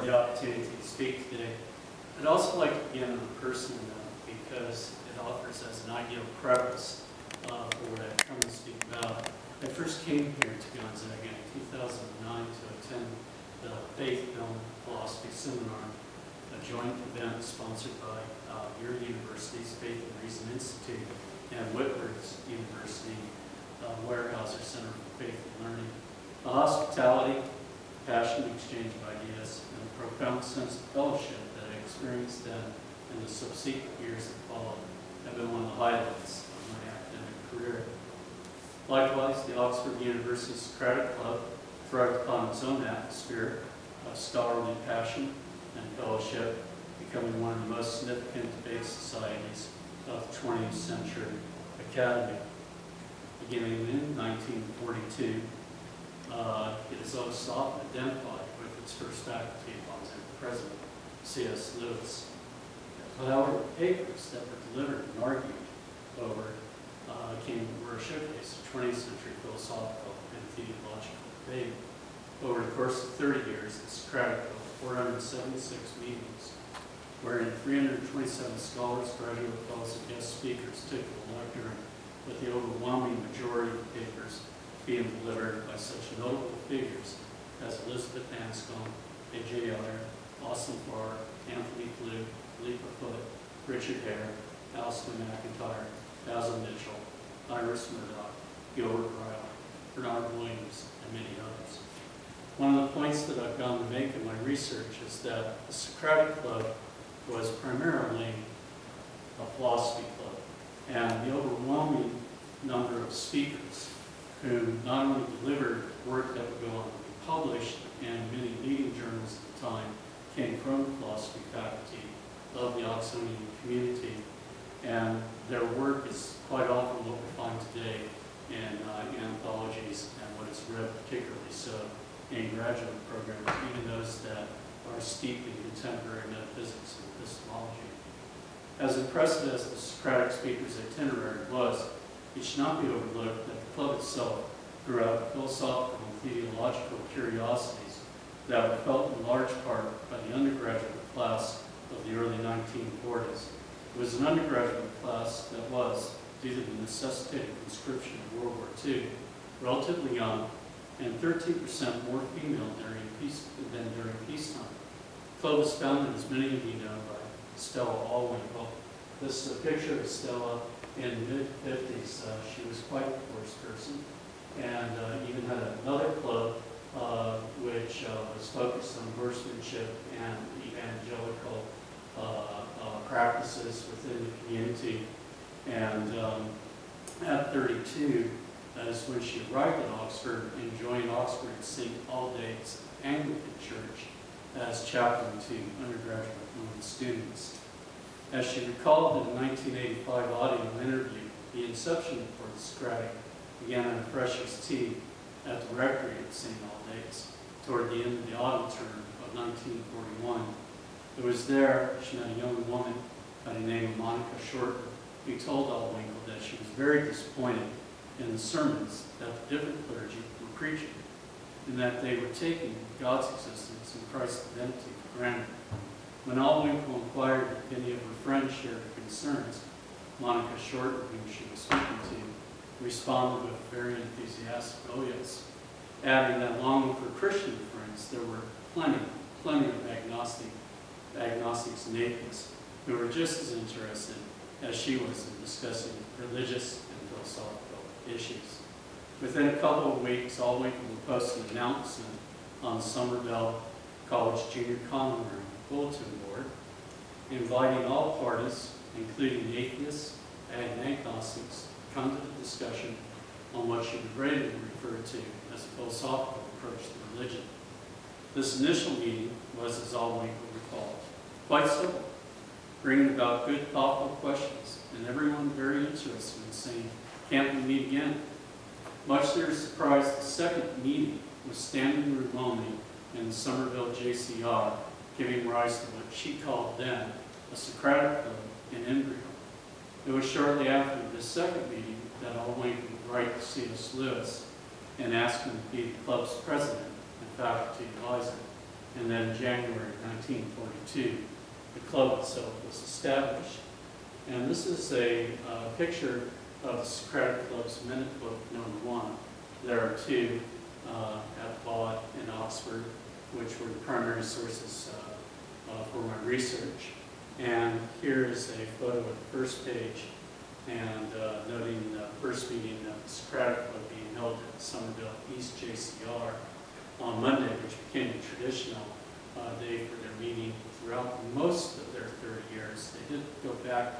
the opportunity to speak today. I'd also like to begin on a personal note because it offers as an ideal preface for what I've come to speak about. I first came here to Gonzaga in 2009 to attend the Faith, Film, Philosophy Seminar, a joint event sponsored by your university's Faith and Reason Institute and Whitworth's University Weyerhaeuser Center for Faith and Learning. The hospitality, passionate exchange of ideas, and the profound sense of fellowship that I experienced then and the subsequent years that followed have been one of the highlights of my academic career. Likewise, the Oxford University Socratic Club thrived upon its own atmosphere of scholarly passion and fellowship, becoming one of the most significant debate societies of the 20th century academy. Beginning in 1942, it is also often identified with its first faculty advisor, President C.S. Lewis. However, the papers that were delivered and argued over were a showcase of 20th century philosophical and theological debate. Over the course of 30 years, the Socratic held 476 meetings, wherein 327 scholars, graduate fellows, and guest speakers took the lectern, with the overwhelming majority of papers being delivered by such notable figures as Elizabeth Anscombe, A.J. Elliott, Austin Farr, Anthony Flew, Philippa Foote, Richard Hare, Alistair McIntyre, Basil Mitchell, Iris Murdoch, Gilbert Ryle, Bernard Williams, and many others. One of the points that I've gone to make in my research is that the Socratic Club was primarily a philosophy club, and the overwhelming number of speakers who not only delivered work that would go on to be published in many leading journals at the time came from the philosophy faculty of the Oxonian community, and their work is quite often what we find today in anthologies and what is read particularly so in graduate programs, even those that are steeped in contemporary metaphysics and epistemology. As impressive as the Socratic speaker's itinerary was, it should not be overlooked that the club itself grew out of philosophical and theological curiosities that were felt in large part by the undergraduate class of the early 1940s. It was an undergraduate class that was, due to the necessitated conscription of World War II, relatively young and 13% more female than during peacetime. The club was founded, as many of you know, by Stella Allwinkle. This is a picture of Stella in the mid-50s. She was quite a coarse person, and even had another club which was focused on horsemanship and evangelical practices within the community. And at 32, that is when she arrived at Oxford and joined Oxford St. Aldate's Anglican Church as chaplain to undergraduate women students. As she recalled in a 1985 audio interview, the inception for the Socratic began at a freshers' tea at the rectory at St. Aldate's toward the end of the autumn term of 1941. It was there she met a young woman by the name of Monica Shorter, who told Allwinkle that she was very disappointed in the sermons that the different clergy were preaching, and that they were taking God's existence and Christ's identity for granted. When Allwinkle inquired if any of her friends shared her concerns, Monica Shorter, whom she was speaking to, responded with a very enthusiastic "oh yes," adding that longing for Christian friends, there were plenty of agnostics and atheists who were just as interested as she was in discussing religious and philosophical issues. Within a couple of weeks, Allwinkle would post an announcement on the Somerville College Junior Common Room bulletin board, inviting all parties, including atheists and agnostics, to come to the discussion on what she would regularly refer to as a philosophical approach to religion. This initial meeting was, as Allwinkle recalled, quite simple, bringing about good, thoughtful questions, and everyone very interested in saying, "Can't we meet again?" Much to their surprise, the second meeting was standing room only in the Somerville JCR, giving rise to what she called then a Socratic club in embryo. It was shortly after this second meeting that Allwinkle would write to C.S. Lewis and ask him to be the club's president and faculty advisor. And then in January 1942, the club itself was established. And this is a picture of the Socratic Club's minute book #1. There are two at Baud in Oxford, which were the primary sources for my research. And here is a photo of the first page, and noting the first meeting of the Socratic Club being held at Somerville East JCR on Monday, which became a traditional day for their meeting throughout most of their 30 years. They did go back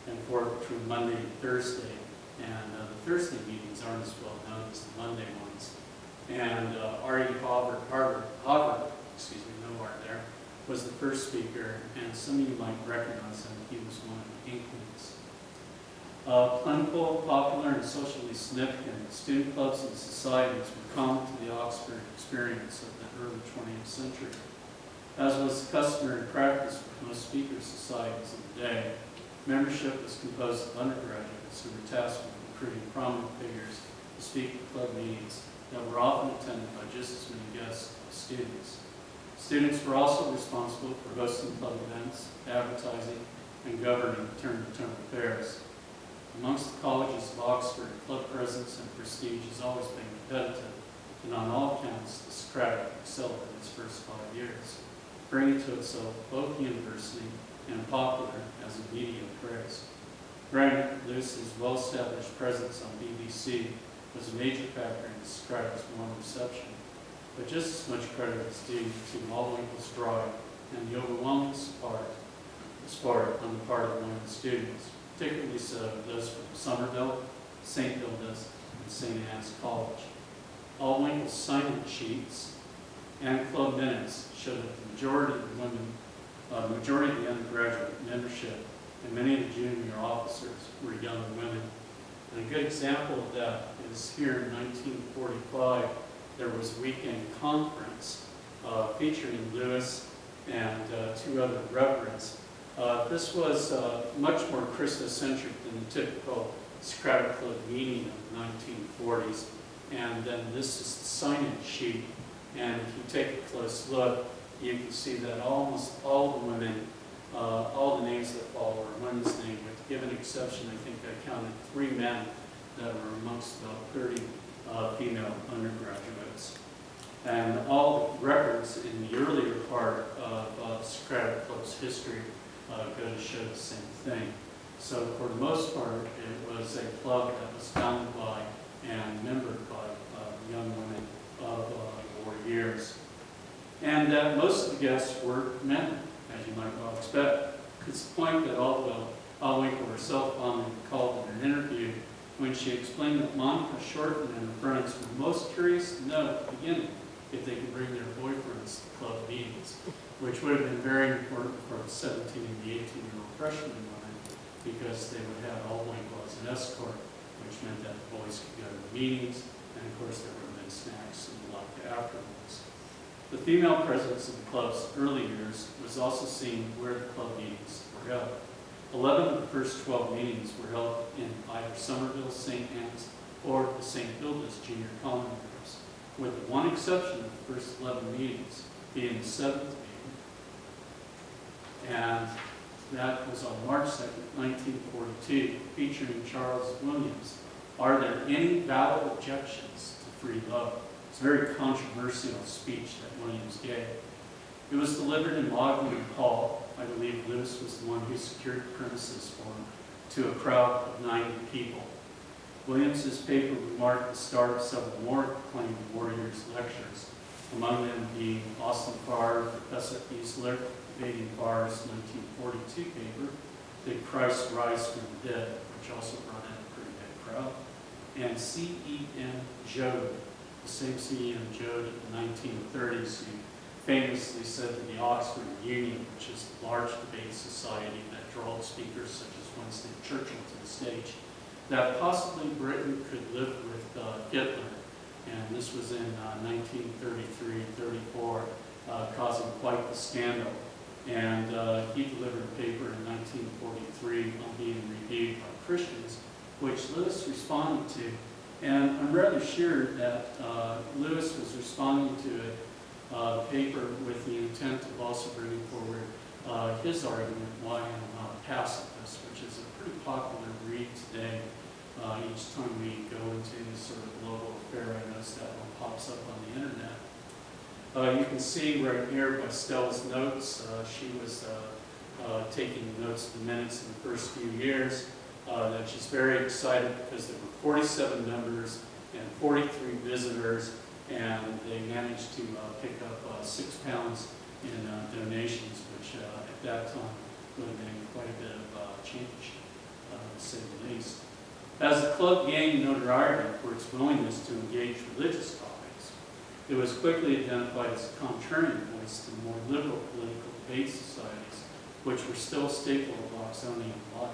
and forth between Monday and Thursday, and the Thursday meetings aren't as well known as the Monday ones. And R.E. Harvard, no R there, was the first speaker, and some of you might recognize him. He was one of the Inklings. Plentiful, popular, and socially significant student clubs and societies were common to the Oxford experience of the early 20th century. As was customary practice with most speaker societies of the day, membership was composed of undergraduates who were tasked with recruiting prominent figures to speak at club meetings that were often attended by just as many guests as students. Students were also responsible for hosting club events, advertising, and governing turn-to-turn affairs. Amongst the colleges of Oxford, club presence and prestige has always been competitive, and on all counts, the Socratic excelled in its first 5 years, bringing to itself both university and popular as a media of praise. Granted, Lewis's well-established presence on BBC was a major factor in the Socratic's warm reception, but just as much credit is due to Walwinkle's drive and the overwhelming support on the part of the women students, particularly so those from Somerville, St. Hilda's, and St. Anne's College. Walwinkle's sign-in sheets and club minutes showed that the majority of the women, majority of the undergraduate membership, and many of the junior officers were young women. And a good example of that is here in 1945, there was a weekend conference featuring Lewis and two other reverends. This was much more Christocentric than the typical Socratic Club meeting of the 1940s. And then this is the sign-in sheet. And if you take a close look, you can see that almost all the women, all the names that follow are women's names, with the given exception, I think I counted 3 men that were amongst about 30 female undergraduates. And all the records in the earlier part of Socratic Club's history go to show the same thing. So for the most part, it was a club that was founded by and membered by young women of the war years. And most of the guests were men, as you might well expect. It's the point that although Walwinkle herself fondly recalled in an interview when she explained that Monica Shorten and her friends were most curious to know at the beginning if they could bring their boyfriends to club meetings, which would have been very important for the 17 and the 18-year-old freshman women, because they would have Walwinkle as an escort, which meant that the boys could go to the meetings, and of course there would have been snacks and the like afterwards. The female presence of the club's early years was also seen where the club meetings were held. 11 of the first 12 meetings were held in either Somerville, St. Anne's, or the St. Hilda's Junior Common Rooms, with the one exception of the first 11 meetings being the 7th meeting. And that was on March 2nd, 1942, featuring Charles Williams. Are there any valid objections to free love? It's a very controversial speech that Williams gave. It was delivered in Magdalen Hall. I believe Lewis was the one who secured the premises for him, to a crowd of 90 people. Williams's paper would mark the start of several more acclaimed warriors' lectures, among them being Austin Farr, Professor Easler, debating Farr's 1942 paper, Did Christ Rise from the Dead, which also brought in a pretty big crowd, and C.E.M. Joad, the same C.E.M. Joad of the 1930s, who famously said to the Oxford Union, which is the large debate society that drawed speakers such as Winston Churchill to the stage, that possibly Britain could live with Hitler. And this was in 1933-34, causing quite the scandal. And he delivered a paper in 1943 on being reviewed by Christians, which Lewis responded to. And I'm rather sure that Lewis was responding to it the paper with the intent of also bringing forward his argument why I'm a pacifist, which is a pretty popular read today. Each time we go into any sort of global affair, I notice that one pops up on the internet. You can see right here by Stella's notes, she was taking notes of the minutes in the first few years, that she's very excited because there were 47 members and 43 visitors, and they managed to pick up 6 pounds in donations, which at that time would have been quite a bit of change, to say the least. As the club gained notoriety for its willingness to engage religious topics, it was quickly identified as a contrarian voice to more liberal political debate societies, which were still a staple of Oxonian life.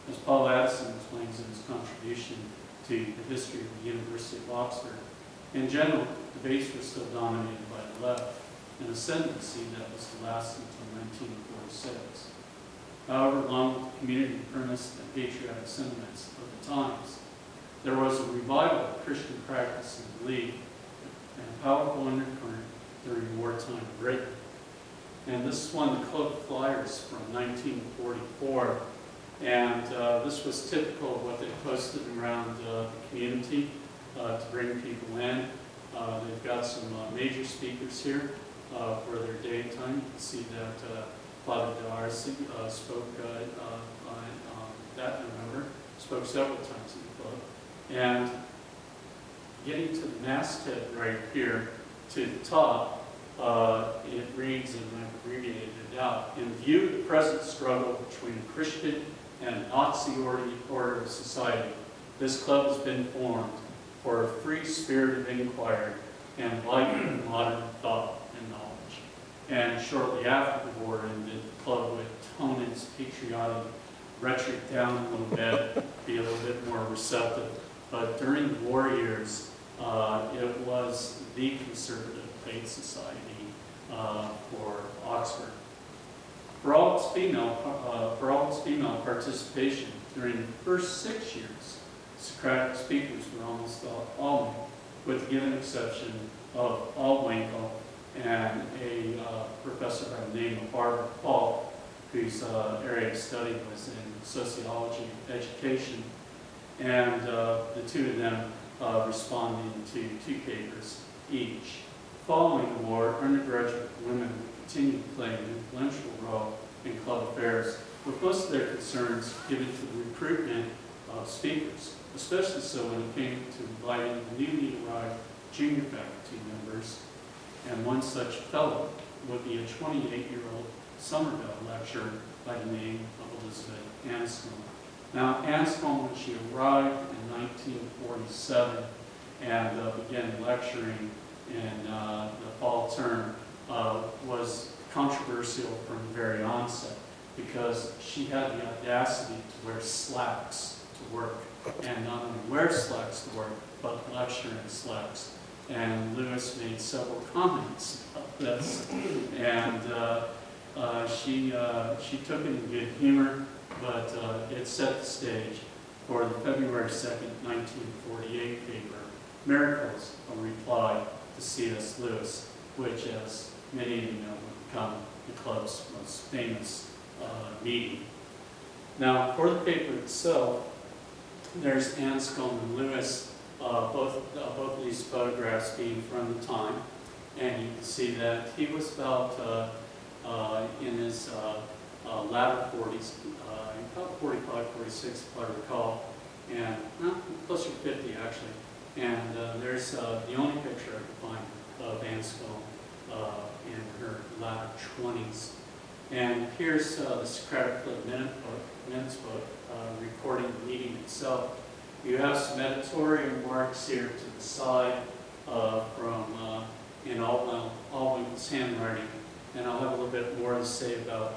As Paul Addison explains in his contribution to the history of the University of Oxford, in general, debates were still dominated by the left, an ascendancy that was to last until 1946. However, along with the community premise and patriotic sentiments of the times, there was a revival of Christian practice and belief and a powerful undercurrent during wartime Britain. And this is one of the club flyers from 1944, and this was typical of what they posted around the community to bring people in. They've got some major speakers here for their daytime. You can see that Father Darcy spoke that November, spoke several times in the club. And getting to the masthead right here to the top, it reads, and I've abbreviated it out, in view of the present struggle between a Christian and Nazi order of society, this club has been formed for a free spirit of inquiry and enlightened modern thought and knowledge. And shortly after the war ended, the club would tone its patriotic rhetoric down a little bit, be a little bit more receptive. But during the war years, it was the conservative debate society for Oxford. For all its female participation during the first 6 years, Socratic speakers were almost all men, with the given exception of Aldwinkle and a professor by the name of Barbara Paul, whose area of study was in sociology and education, and the two of them responding to 2 papers each. Following the war, undergraduate women would continue to play an influential role in club affairs, with most of their concerns given to the recruitment of speakers, especially so when it came to inviting the newly arrived junior faculty members. And one such fellow would be a 28-year-old Somerville lecturer by the name of Elizabeth Anscombe. Now, Anscombe, when she arrived in 1947 and began lecturing in the fall term, was controversial from the very onset because she had the audacity to wear slacks to work, and not only wear slacks to work, but lecture in slacks. And Lewis made several comments about this, and she took it in good humor, but it set the stage for the February 2nd, 1948 paper, Miracles, a reply to C.S. Lewis, which, as many of you know, would become the club's most famous meeting. Now, for the paper itself, there's Anscombe and Lewis, both of these photographs being from the time, and you can see that he was about in his latter 40s, about 45, 46 if I recall, and closer to 50 actually. And there's the only picture I could find of Anscombe in her latter 20s. And here's the Socratic Club Minutes book recording the meeting itself. You have some editorial remarks here to the side from in Aldwinkle's handwriting, and I'll have a little bit more to say about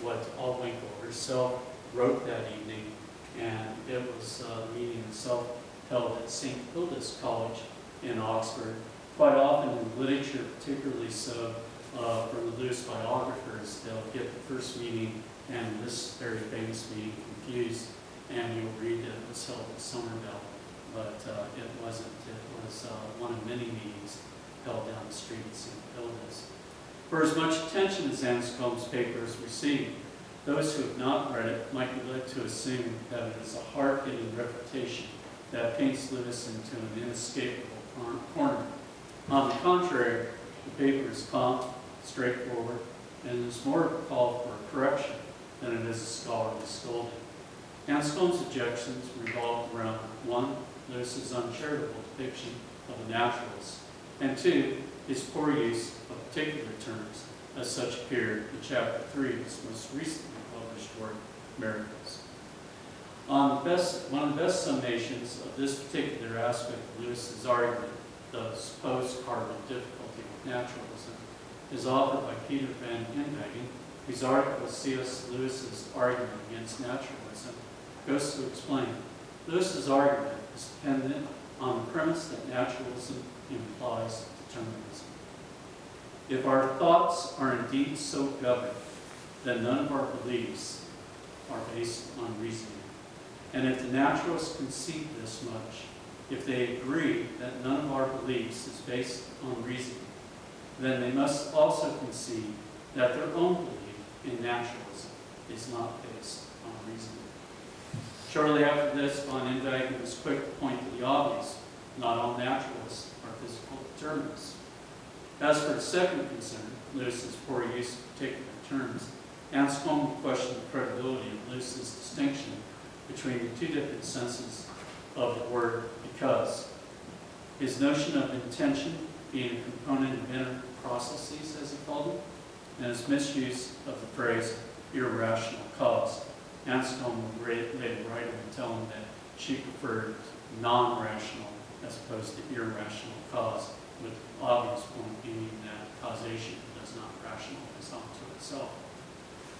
what Aldwinkle herself wrote that evening. And it was the meeting itself held at St. Hilda's College in Oxford. Quite often in literature, particularly so from the Lewis biographers, they'll get the first meeting and this very famous meeting confused, and you'll read that it was held at Somerville, but it wasn't. It was one of many meetings held down the street in St. Hilda's. For as much attention as Anscombe's papers received, those who have not read it might be led to assume that it is a hard-hitting refutation that paints Lewis into an inescapable corner. On the contrary, the paper is calm, straightforward, and is more of a call for a correction than it is a scholarly scolding. Anscombe's objections revolved around 1. Lewis's uncharitable depiction of the naturalist, and 2. His poor use of particular terms, as such appeared in Chapter 3 of his most recently published work, Miracles. One of the best summations of this particular aspect of Lewis's argument, the supposed cardinal difficulty with naturalism, is offered by Peter van Inwagen, whose article C.S. Lewis's argument against naturalism goes to explain. Lewis's argument is dependent on the premise that naturalism implies determinism. If our thoughts are indeed so governed, then none of our beliefs are based on reasoning. And if the naturalists concede this much, if they agree that none of our beliefs is based on reasoning, then they must also concede that their own belief in naturalism is not based on reasoning. Shortly after this, von Inwagen was quick to point to the obvious. Not all naturalists are physical determinists. As for the second concern, Lewis's poor use of particular terms, Anscombe questioned the credibility of Lewis's distinction between the two different senses of the word because. His notion of intention being a component of inner processes, as he called them, and his misuse of the phrase irrational cause. Anscombe would later write and tell him that she preferred non-rational as opposed to irrational cause, with the obvious point being that causation does not rationalize onto itself,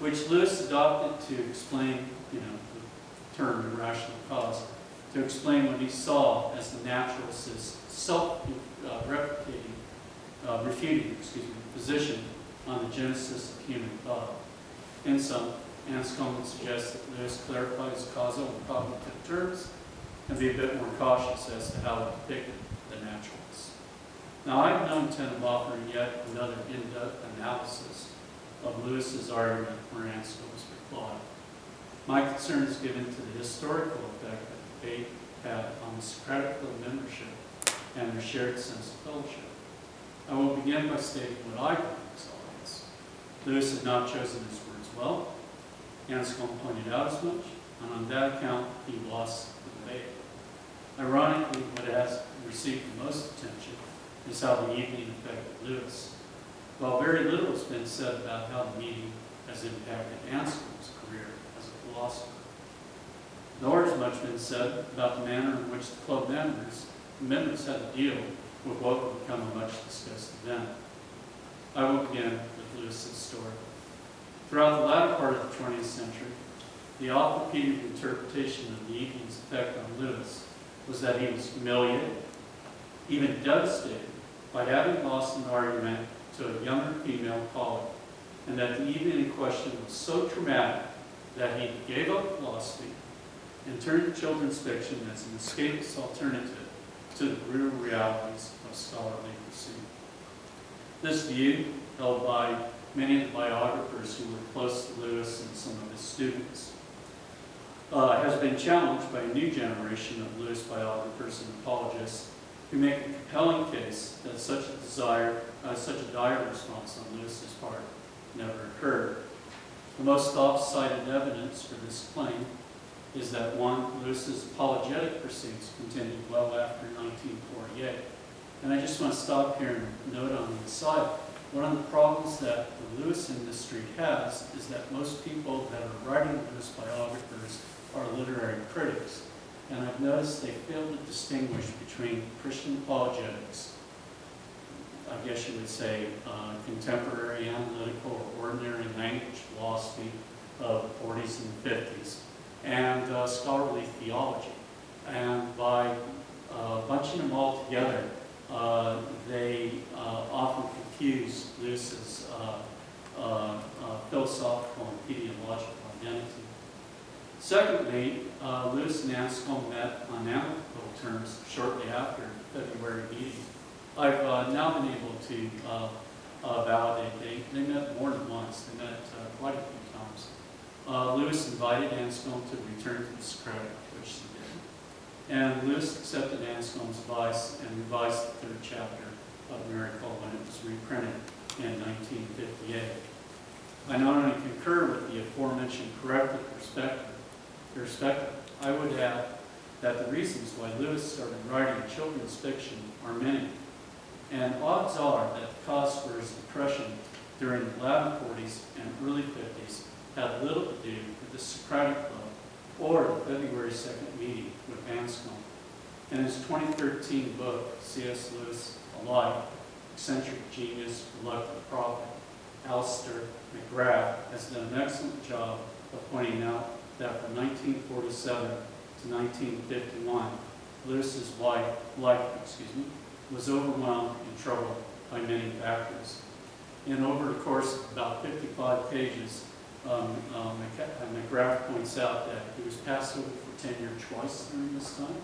which Lewis adopted to explain, the term irrational cause, to explain what he saw as the naturalist's refuting position on the genesis of human thought. In sum, Anscombe would suggest that Lewis clarifies causal and cognitive terms and be a bit more cautious as to how he depicted the naturalists. Now, I have no intent of offering yet another in-depth analysis of Lewis's argument or Anscombe's reply. My concern is given to the historical effect that the debate had on the Socratic Club membership and their shared sense of fellowship. I will begin by stating what I believe is obvious. Lewis had not chosen his words well. Anscombe pointed out as much, and on that account, he lost the debate. Ironically, what has received the most attention is how the evening affected Lewis. While very little has been said about how the meeting has impacted Anscombe's career as a philosopher, nor has much been said about the manner in which the club members had to deal with what would become a much discussed event. I will begin with Lewis's story. Throughout the latter part of the 20th century, the oft-repeated interpretation of the evening's effect on Lewis was that he was humiliated, even devastated, by having lost an argument to a younger female colleague, and that the evening in question was so traumatic that he gave up philosophy and turned to children's fiction as an escapist alternative to the brutal realities of scholarly pursuit. This view, held by many of the biographers who were close to Lewis and some of his students, has been challenged by a new generation of Lewis biographers and apologists who make a compelling case that such a dire response on Lewis's part never occurred. The most oft-cited evidence for this claim is that Lewis's apologetic pursuits continued well after 1948. And I just want to stop here and note on the side, one of the problems that the Lewis industry has is that most people that are writing Lewis biographers are literary critics. And I've noticed they fail to distinguish between Christian apologetics, I guess you would say contemporary analytical or ordinary language philosophy of the 40s and 50s, and scholarly theology. And by bunching them all together, they often confuse Lewis's philosophical and ideological identity. Secondly, Lewis and Anscombe met on amicable terms shortly after the February meeting. I've now been able to validate. They met more than once. They met quite a few times. Lewis invited Anscombe to return to the Socratic, which he did. And Lewis accepted Anscombe's advice and revised the third chapter of Miracle when it was reprinted in 1958. I not only concur with the aforementioned corrective perspective, I would add that the reasons why Lewis started writing children's fiction are many, and odds are that the cause for his depression during the latter 40s and early 50s had little to do with the Socratic Club or the February 2nd meeting with Anscombe. In his 2013 book, C.S. Lewis, A Life, Eccentric Genius, Reluctant Prophet, Alistair McGrath has done an excellent job of pointing out that from 1947 to 1951, Lewis's life was overwhelmed and troubled by many factors. And over the course of about 55 pages, McGrath points out that he was passed over for tenure twice during this time.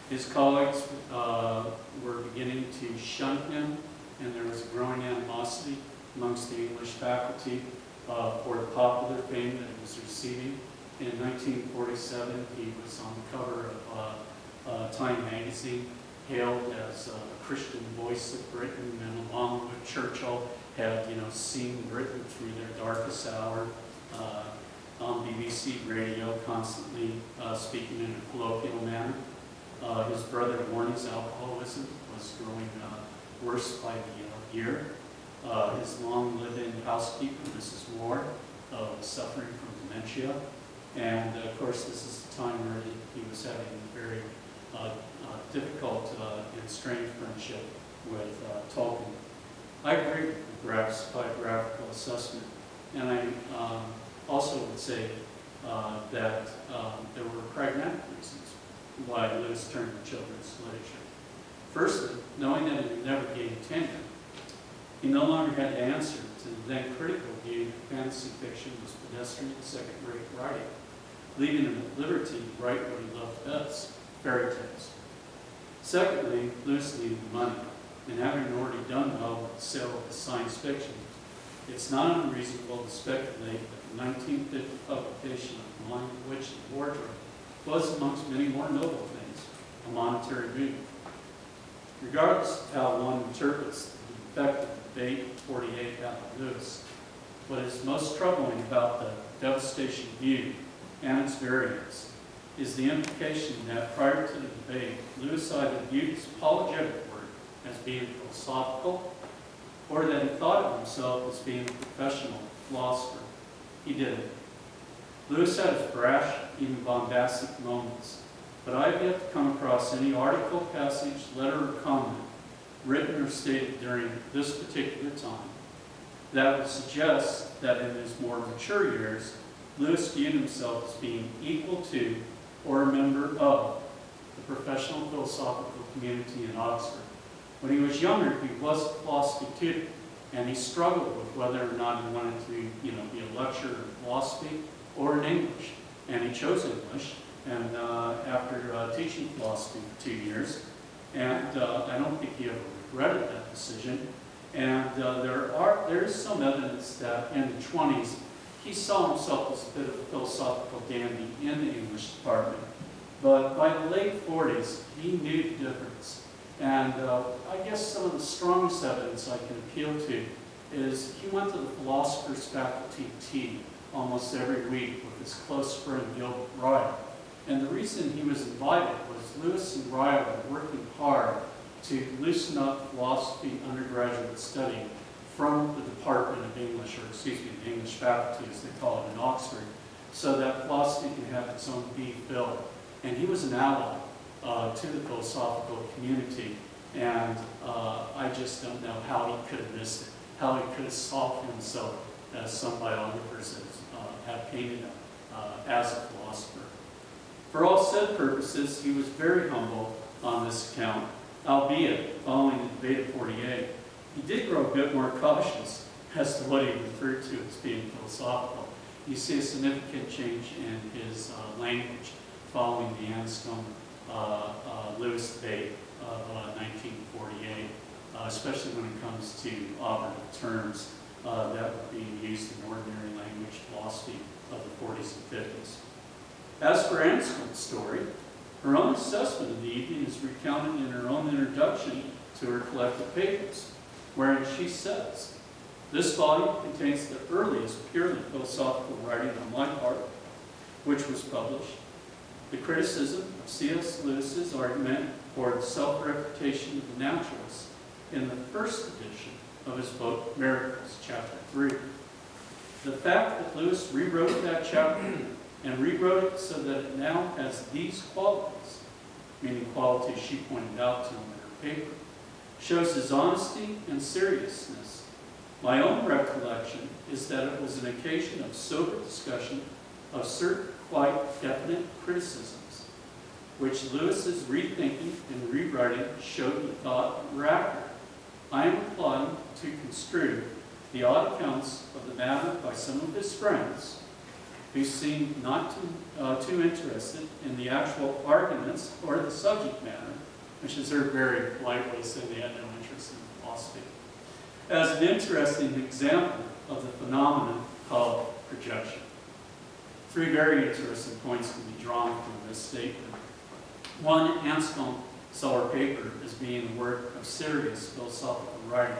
His colleagues were beginning to shun him, and there was a growing animosity amongst the English faculty for the popular fame that he was receiving. In 1947, he was on the cover of Time magazine, hailed as a Christian voice of Britain, and along with Churchill, had seen Britain through their darkest hour on BBC radio, constantly speaking in a colloquial manner. His brother Warney's alcoholism was growing worse by the year. His long live-in housekeeper, Mrs. Moore, was suffering from dementia. And of course, this is the time where he was having a very difficult and strained friendship with Tolkien. I agree with McGrath's biographical assessment, and I also would say that there were pragmatic reasons why Lewis turned to children's literature. Firstly, knowing that he would never gain tenure, he no longer had to answer to the then critical view that fantasy fiction was pedestrian, second-rate writing, leaving him at liberty to write what he loved best, fairy tales. Secondly, Lewis needed money, and having already done well with the sale of his science fiction, it's not unreasonable to speculate that the 1950 publication of The Lion, the Witch, and the Wardrobe was, amongst many more noble things, a monetary boon. Regardless of how one interprets the effect of debate 48 had on Lewis, what is most troubling about the devastation view and its variants is the implication that prior to the debate, Lewis either viewed his apologetic work as being philosophical, or that he thought of himself as being a professional philosopher. He didn't. Lewis had his brash, even bombastic moments, but I have yet to come across any article, passage, letter, or comment, written or stated during this particular time, that would suggest that in his more mature years, Lewis viewed himself as being equal to or a member of the professional philosophical community in Oxford. When he was younger, he was a philosophy tutor, and he struggled with whether or not he wanted to be a lecturer in philosophy or in English. And he chose English, and after teaching philosophy for 2 years, and I don't think he ever regretted that decision. And there is some evidence that in the 20s, he saw himself as a bit of a philosophical dandy in the English department. But by the late 40s, he knew the difference. And I guess some of the strongest evidence I can appeal to is he went to the philosopher's faculty tea almost every week with his close friend Gilbert Ryle. And the reason he was invited was Lewis and Ryle were working hard to loosen up philosophy undergraduate study from the Department of English, or excuse me, the English faculty as they call it in Oxford, so that philosophy can have its own beef filled. And he was an ally to the philosophical community, and I just don't know how he could have missed it, how he could have saw himself, as some biographers have painted him, as a philosopher. For all said purposes, he was very humble on this account, albeit following the debate of 48. He did grow a bit more cautious as to what he referred to as being philosophical. You see a significant change in his language following the Anscombe Lewis debate of 1948, especially when it comes to operative terms that were being used in ordinary language philosophy of the 40s and 50s. As for Anscombe's story, her own assessment of the evening is recounted in her own introduction to her collected papers, wherein she says, "This volume contains the earliest purely philosophical writing on my part, which was published. The criticism of C.S. Lewis's argument for the self-refutation of the naturalists in the first edition of his book, Miracles, Chapter 3. The fact that Lewis rewrote that chapter and rewrote it so that it now has these qualities," meaning qualities she pointed out to him in her paper, "shows his honesty and seriousness. My own recollection is that it was an occasion of sober discussion of certain quite definite criticisms, which Lewis's rethinking and rewriting showed he thought were accurate. I am applying to construe the odd accounts of the matter by some of his friends, who seemed not too interested in the actual arguments or the subject matter," which is her very polite way of saying they had no interest in philosophy, "as an interesting example of the phenomenon called projection." Three very interesting points can be drawn from this statement. One, Anscombe saw her paper as being a work of serious philosophical writing.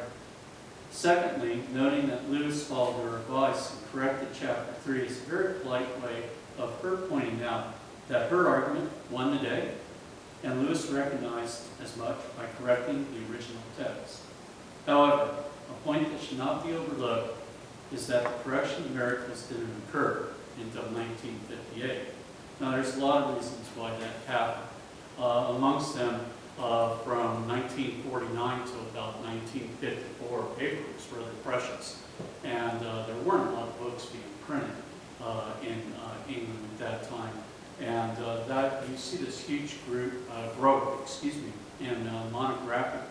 Secondly, noting that Lewis followed her advice and corrected Chapter 3 is a very polite way of her pointing out that her argument won the day, and Lewis recognized as much by correcting the original text. However, a point that should not be overlooked is that the correction of miracles didn't occur until 1958. Now, there's a lot of reasons why that happened. Amongst them, from 1949 to about 1954, paper was really precious, and there weren't a lot of books being printed in England at that time. And that you see this huge growth, in monographic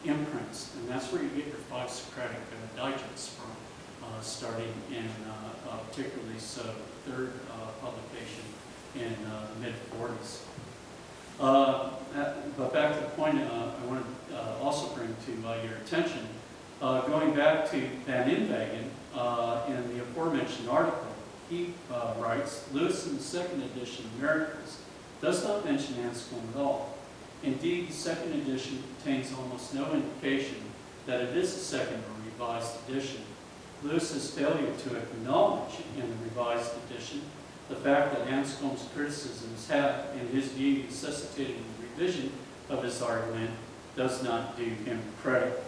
imprints, and that's where you get your 5 Socratic digests from, starting in particularly so third publication in the mid-40s. But back to the point I want to also bring to your attention, going back to Van Inwagen in the aforementioned article, he writes, "Lewis in the second edition of Miracles does not mention Anscombe at all. Indeed, the second edition contains almost no indication that it is a second or revised edition. Lewis's failure to acknowledge in the revised edition the fact that Anscombe's criticisms had, in his view, necessitated the revision of his argument does not do him credit."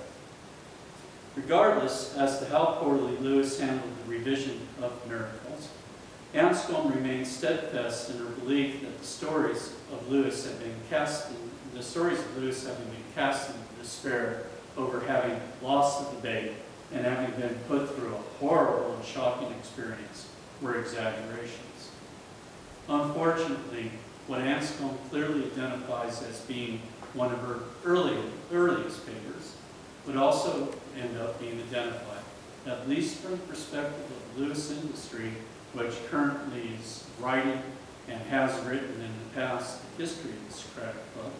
Regardless as to how poorly Lewis handled the revision of Miracles, Anscombe remained steadfast in her belief that the stories of Lewis having been cast into despair over having lost the debate and having been put through a horrible and shocking experience were exaggerations. Unfortunately, what Anscombe clearly identifies as being one of her earliest papers would also end up being identified, at least from the perspective of the Lewis industry, which currently is writing and has written in the past the history of the Socratic Club.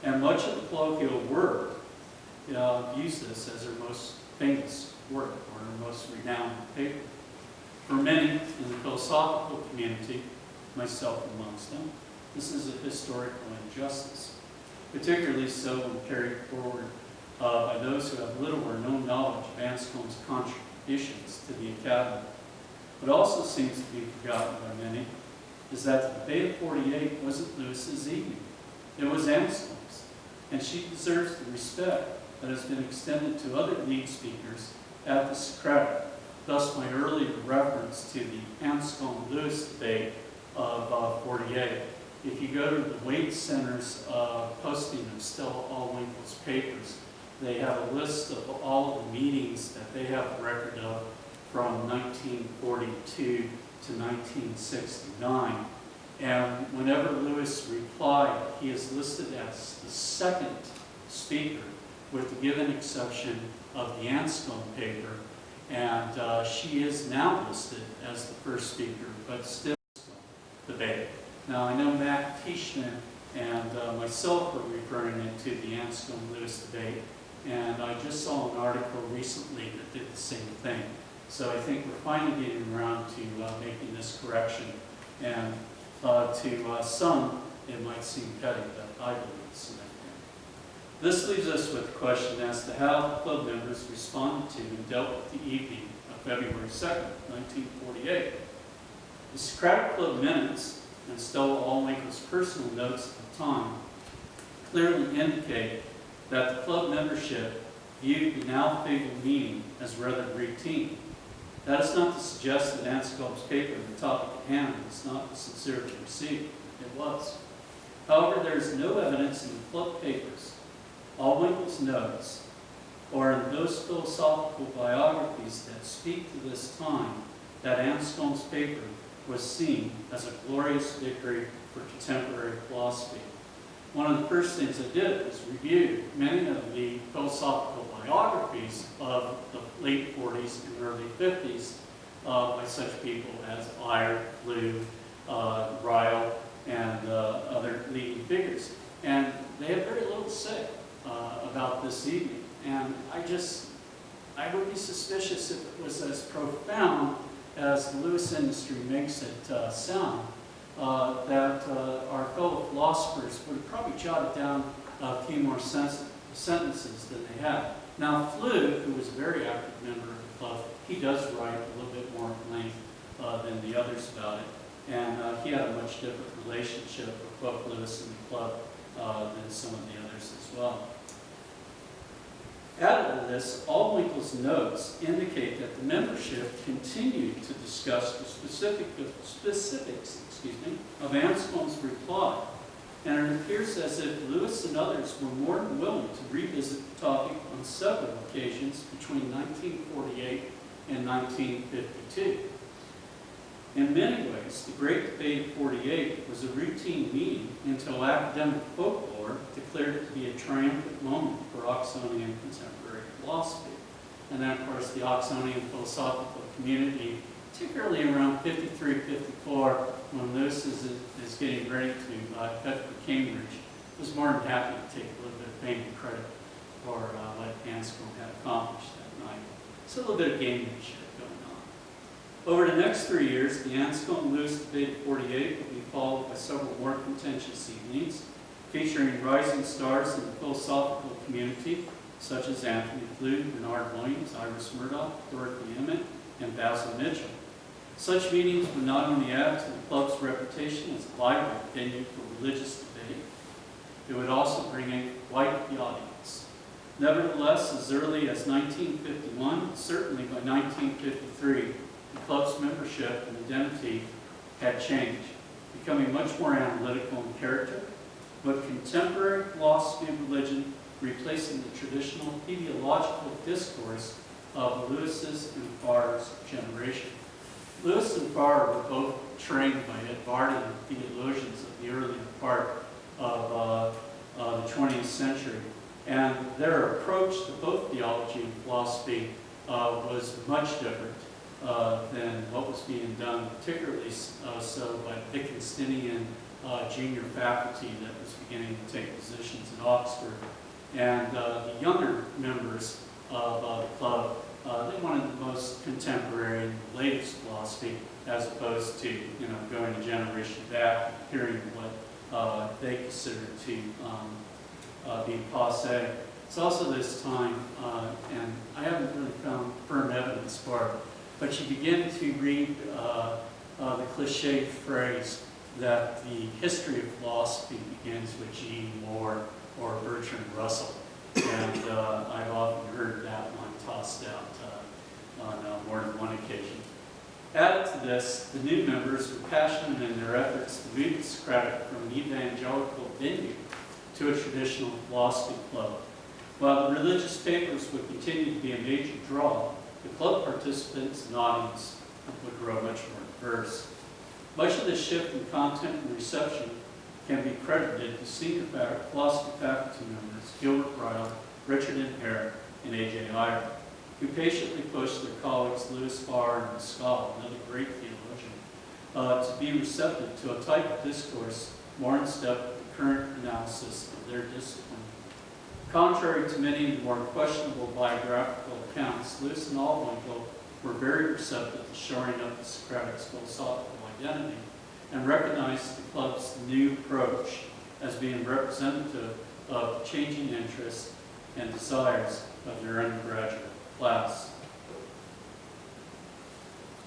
And much of the colloquial world views this as her most famous work or her most renowned paper. For many in the philosophical community, myself amongst them, this is a historical injustice, particularly so when carried forward by those who have little or no knowledge of Anscombe's contributions to the Academy. What also seems to be forgotten by many is that the debate of 48 wasn't Lewis's evening. It was Anscombe's, and she deserves the respect that has been extended to other lead speakers at the Socratic. Thus, my earlier reference to the Anscombe-Lewis debate of 48. If you go to the Wade Center's posting of Stella Allwinkle's papers, they have a list of all of the meetings that they have a record of from 1942 to 1969. And whenever Lewis replied, he is listed as the second speaker, with the given exception of the Anscombe paper. And she is now listed as the first speaker, but still debate. Now, I know Matt Teichman and myself are referring it to the Anscombe-Lewis debate. And I just saw an article recently that did the same thing. So I think we're finally getting around to making this correction. And to some, it might seem petty, but I believe it's significant. This leaves us with the question as to how the club members responded to and dealt with the evening of February 2nd, 1948. The Socratic Club minutes and Stella Allwinkle's personal notes at the time clearly indicate that the club membership viewed the now fabled meeting as rather routine. That is not to suggest that Anscombe's paper, the topic at hand, was not sincerely received. It was. However, there is no evidence in the club papers, Allwinkle's notes, or in those philosophical biographies that speak to this time that Anscombe's paper was seen as a glorious victory for contemporary philosophy. One of the first things I did was review many of the philosophical biographies of the late 40s and early 50s by such people as Eyre, Flew, Ryle, and other leading figures. And they have very little to say about this evening. And I would be suspicious if it was as profound as the Lewis industry makes it sound, that our fellow philosophers would have probably jotted down a few more sentences than they have. Now, Flew, who was a very active member of the club, he does write a little bit more at length than the others about it, and he had a much different relationship with both Lewis and the club than some of the others as well. Added to this, Allwinkle's notes indicate that the membership continued to discuss the specifics of Anscombe's reply, and it appears as if Lewis and others were more than willing to revisit the topic on several occasions between 1948 and 1952. In many ways, the Great Debate of '48 was a routine meeting until academic folklore declared it to be a triumphant moment for Oxonian contemporary philosophy. And then, of course, the Oxonian philosophical community, particularly around 53, 54, when Lewis is getting ready to head for Cambridge, was more than happy to take a little bit of fame and credit for what Anscombe had accomplished that night. So a little bit of gamemanship going on. Over the next 3 years, the Anscombe-Lewis debate of '48 will be followed by several more contentious evenings, featuring rising stars in the philosophical community, such as Anthony Flew, Bernard Williams, Iris Murdoch, Dorothy Emmett, and Basil Mitchell. Such meetings would not only add to the club's reputation as a vibrant venue for religious debate, it would also bring in quite the audience. Nevertheless, as early as 1951, certainly by 1953, the club's membership and identity had changed, becoming much more analytical in character, with contemporary philosophy of religion replacing the traditional ideological discourse of Lewis's and Farr's generation. Lewis and Farr were both trained by Edvardian theologians of the early part of the 20th century, and their approach to both theology and philosophy was much different than what was being done, particularly so by the Wittgensteinian junior faculty that was beginning to take positions at Oxford. And the younger members of the club, they wanted the most contemporary and latest philosophy, as opposed to going a generation back and hearing what they considered to be passé. It's also this time, and I haven't really found firm evidence for it, but you begin to read the cliche phrase that the history of philosophy begins with G. Moore or Bertrand Russell. And I've often heard that one tossed out on more than one occasion. Added to this, the new members were passionate in their efforts to move the Socratic from an evangelical venue to a traditional philosophy club. While the religious papers would continue to be a major draw, the club participants and audience would grow much more diverse. Much of this shift in content and reception can be credited to senior philosophy faculty members Gilbert Ryle, Richard N. Hare, and A.J. Eyre, who patiently pushed their colleagues Lewis Farr and Pascal, another great theologian, to be receptive to a type of discourse more in step with the current analysis of their discipline. Contrary to many of the more questionable biographical accounts, Lewis and Altwinkle were very receptive to shoring up the Socratic's philosophical identity and recognized the club's new approach as being representative of changing interests and desires of their undergraduate class.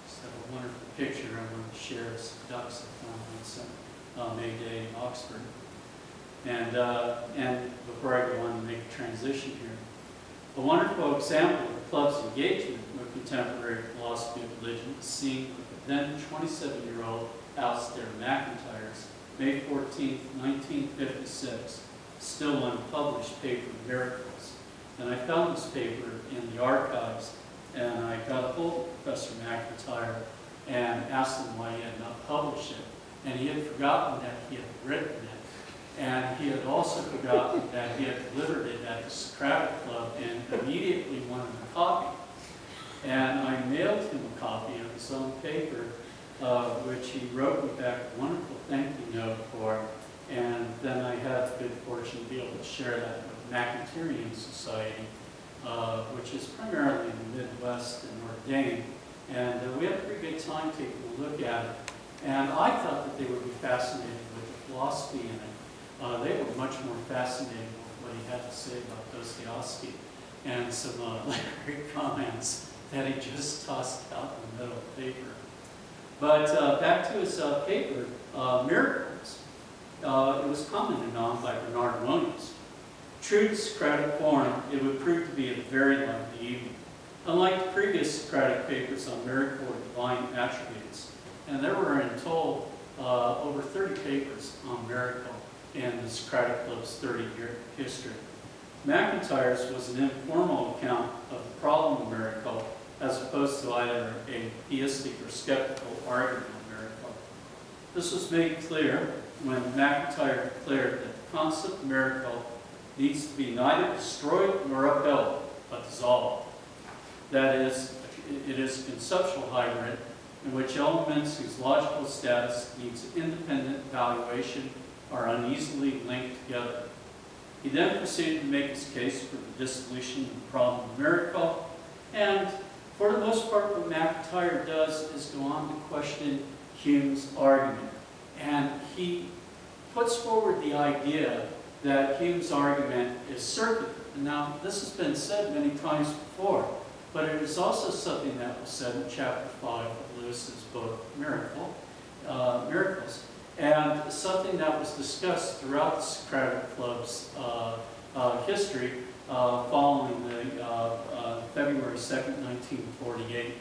Just have a wonderful picture I want to share of some ducks I found on May Day in Oxford. And before I go on to make a transition here, a wonderful example of the club's engagement with contemporary philosophy of religion is seen with the then 27-year-old Alistair McIntyre's May 14, 1956, still unpublished paper, Miracles. And I found this paper in the archives, and I got a hold of Professor McIntyre and asked him why he had not published it. And he had forgotten that he had written it. And he had also forgotten that he had delivered it at the Socratic Club and immediately wanted a copy. And I mailed him a copy of his own paper, which he wrote me back a wonderful thank you note for. And then I had the good fortune to be able to share that with McIntyrean Society, which is primarily in the Midwest and North Dane. And we had a pretty good time taking a look at it. And I thought that they would be fascinated with the philosophy in it. They were much more fascinated with what he had to say about Dostoevsky and some great comments that he just tossed out in the middle of the paper. But back to his paper, Miracles. It was commented on by Bernard Williams. True to Socratic form, it would prove to be a very lengthy evening. Unlike the previous Socratic papers on miracle or divine attributes, and there were in total over 30 papers on miracle in the Socratic Club's 30-year history. McIntyre's was an informal account of the problem of miracle, as opposed to either a theistic or skeptical argument of miracle. This was made clear when McIntyre declared that the concept of miracle needs to be neither destroyed nor upheld, but dissolved. That is, it is a conceptual hybrid in which elements whose logical status needs independent evaluation are uneasily linked together. He then proceeded to make his case for the dissolution of the problem of miracle, and for the most part what McIntyre does is go on to question Hume's argument. And he puts forward the idea that Hume's argument is circular. And now, this has been said many times before, but it is also something that was said in chapter 5 of Lewis's book, Miracles. And something that was discussed throughout the Socratic Club's history following the February 2nd, 1948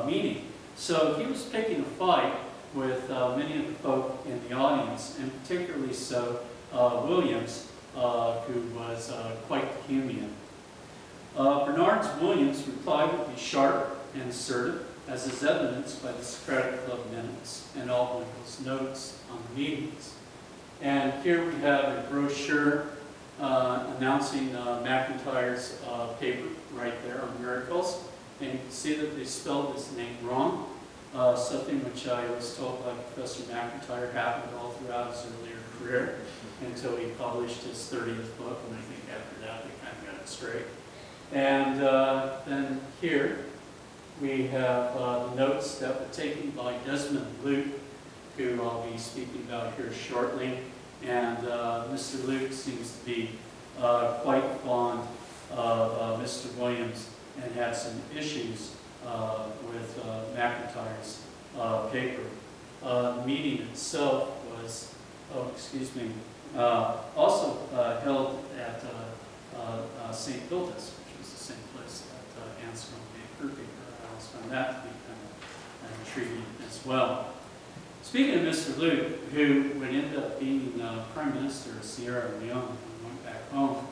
meeting. So he was picking a fight with many of the folk in the audience, and particularly so Williams, who was quite the Humean. Bernard Williams' reply would be sharp and assertive, as is evidenced by the Socratic Club minutes and Altwinkle's notes on the meetings. And here we have a brochure announcing McIntyre's paper right there on miracles. And you can see that they spelled his name wrong, something which I was told by Professor McIntyre happened all throughout his earlier career until he published his 30th book, and I think after that they kind of got it straight. And then here we have the notes that were taken by Desmond Luke, who I'll be speaking about here shortly. And Mr. Luke seems to be quite fond of Mr. Williams and had some issues with McIntyre's paper. The meeting itself was, also held at St. Hilda's, which was the same place that Anscombe gave her paper. I always found that to be kind of intriguing as well. Speaking of Mr. Luke, who would end up being Prime Minister of Sierra Leone when he went back home,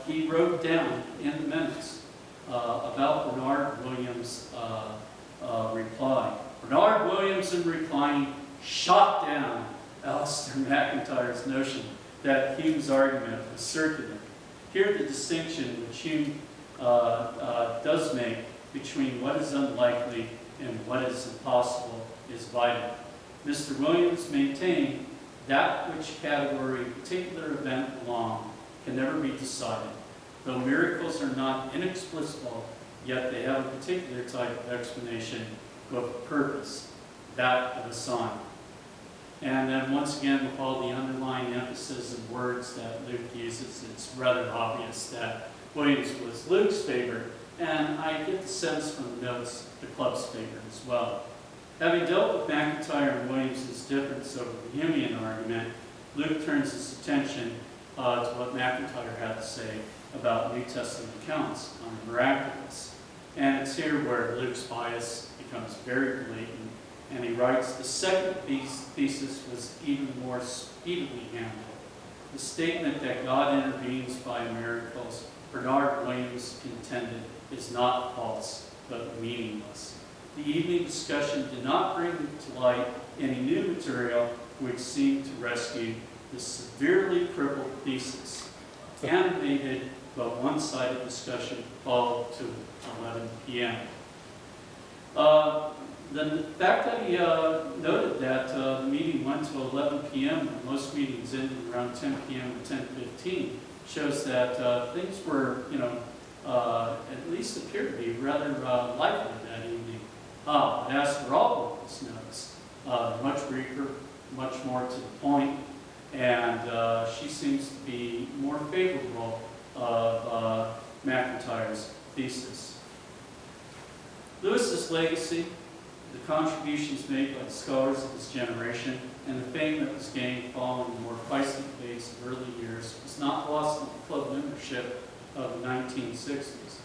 he wrote down in the minutes about Bernard Williams' reply. Bernard Williams, in replying, shot down Alistair McIntyre's notion that Hume's argument was circular. Here the distinction which Hume does make between what is unlikely and what is impossible is vital. Mr. Williams maintained that which category a particular event belongs can never be decided. Though miracles are not inexplicable, yet they have a particular type of explanation with a purpose, that of a sign. And then once again, with all the underlying emphasis and words that Luke uses, it's rather obvious that Williams was Luke's favorite, and I get the sense from the notes the club's favorite as well. Having dealt with McIntyre and Williams' difference over the Humean argument, Luke turns his attention to what McIntyre had to say about New Testament accounts on the miraculous. And it's here where Luke's bias becomes very blatant, and he writes, the second thesis was even more speedily handled. The statement that God intervenes by miracles, Bernard Williams contended, is not false, but meaningless. The evening discussion did not bring to light any new material which seemed to rescue the severely crippled thesis. Animated but one-sided discussion followed to 11 p.m. The fact that he noted that the meeting went to 11 p.m. and most meetings ended around 10 p.m. or 10:15 shows that things were, at least appeared to be rather lively that evening. But as for all of his notes, much briefer, much more to the point, and she seems to be more favorable of McIntyre's thesis. Lewis's legacy, the contributions made by the scholars of his generation, and the fame that was gained following the more feisty phase of early years was not lost on the club membership of the 1960s.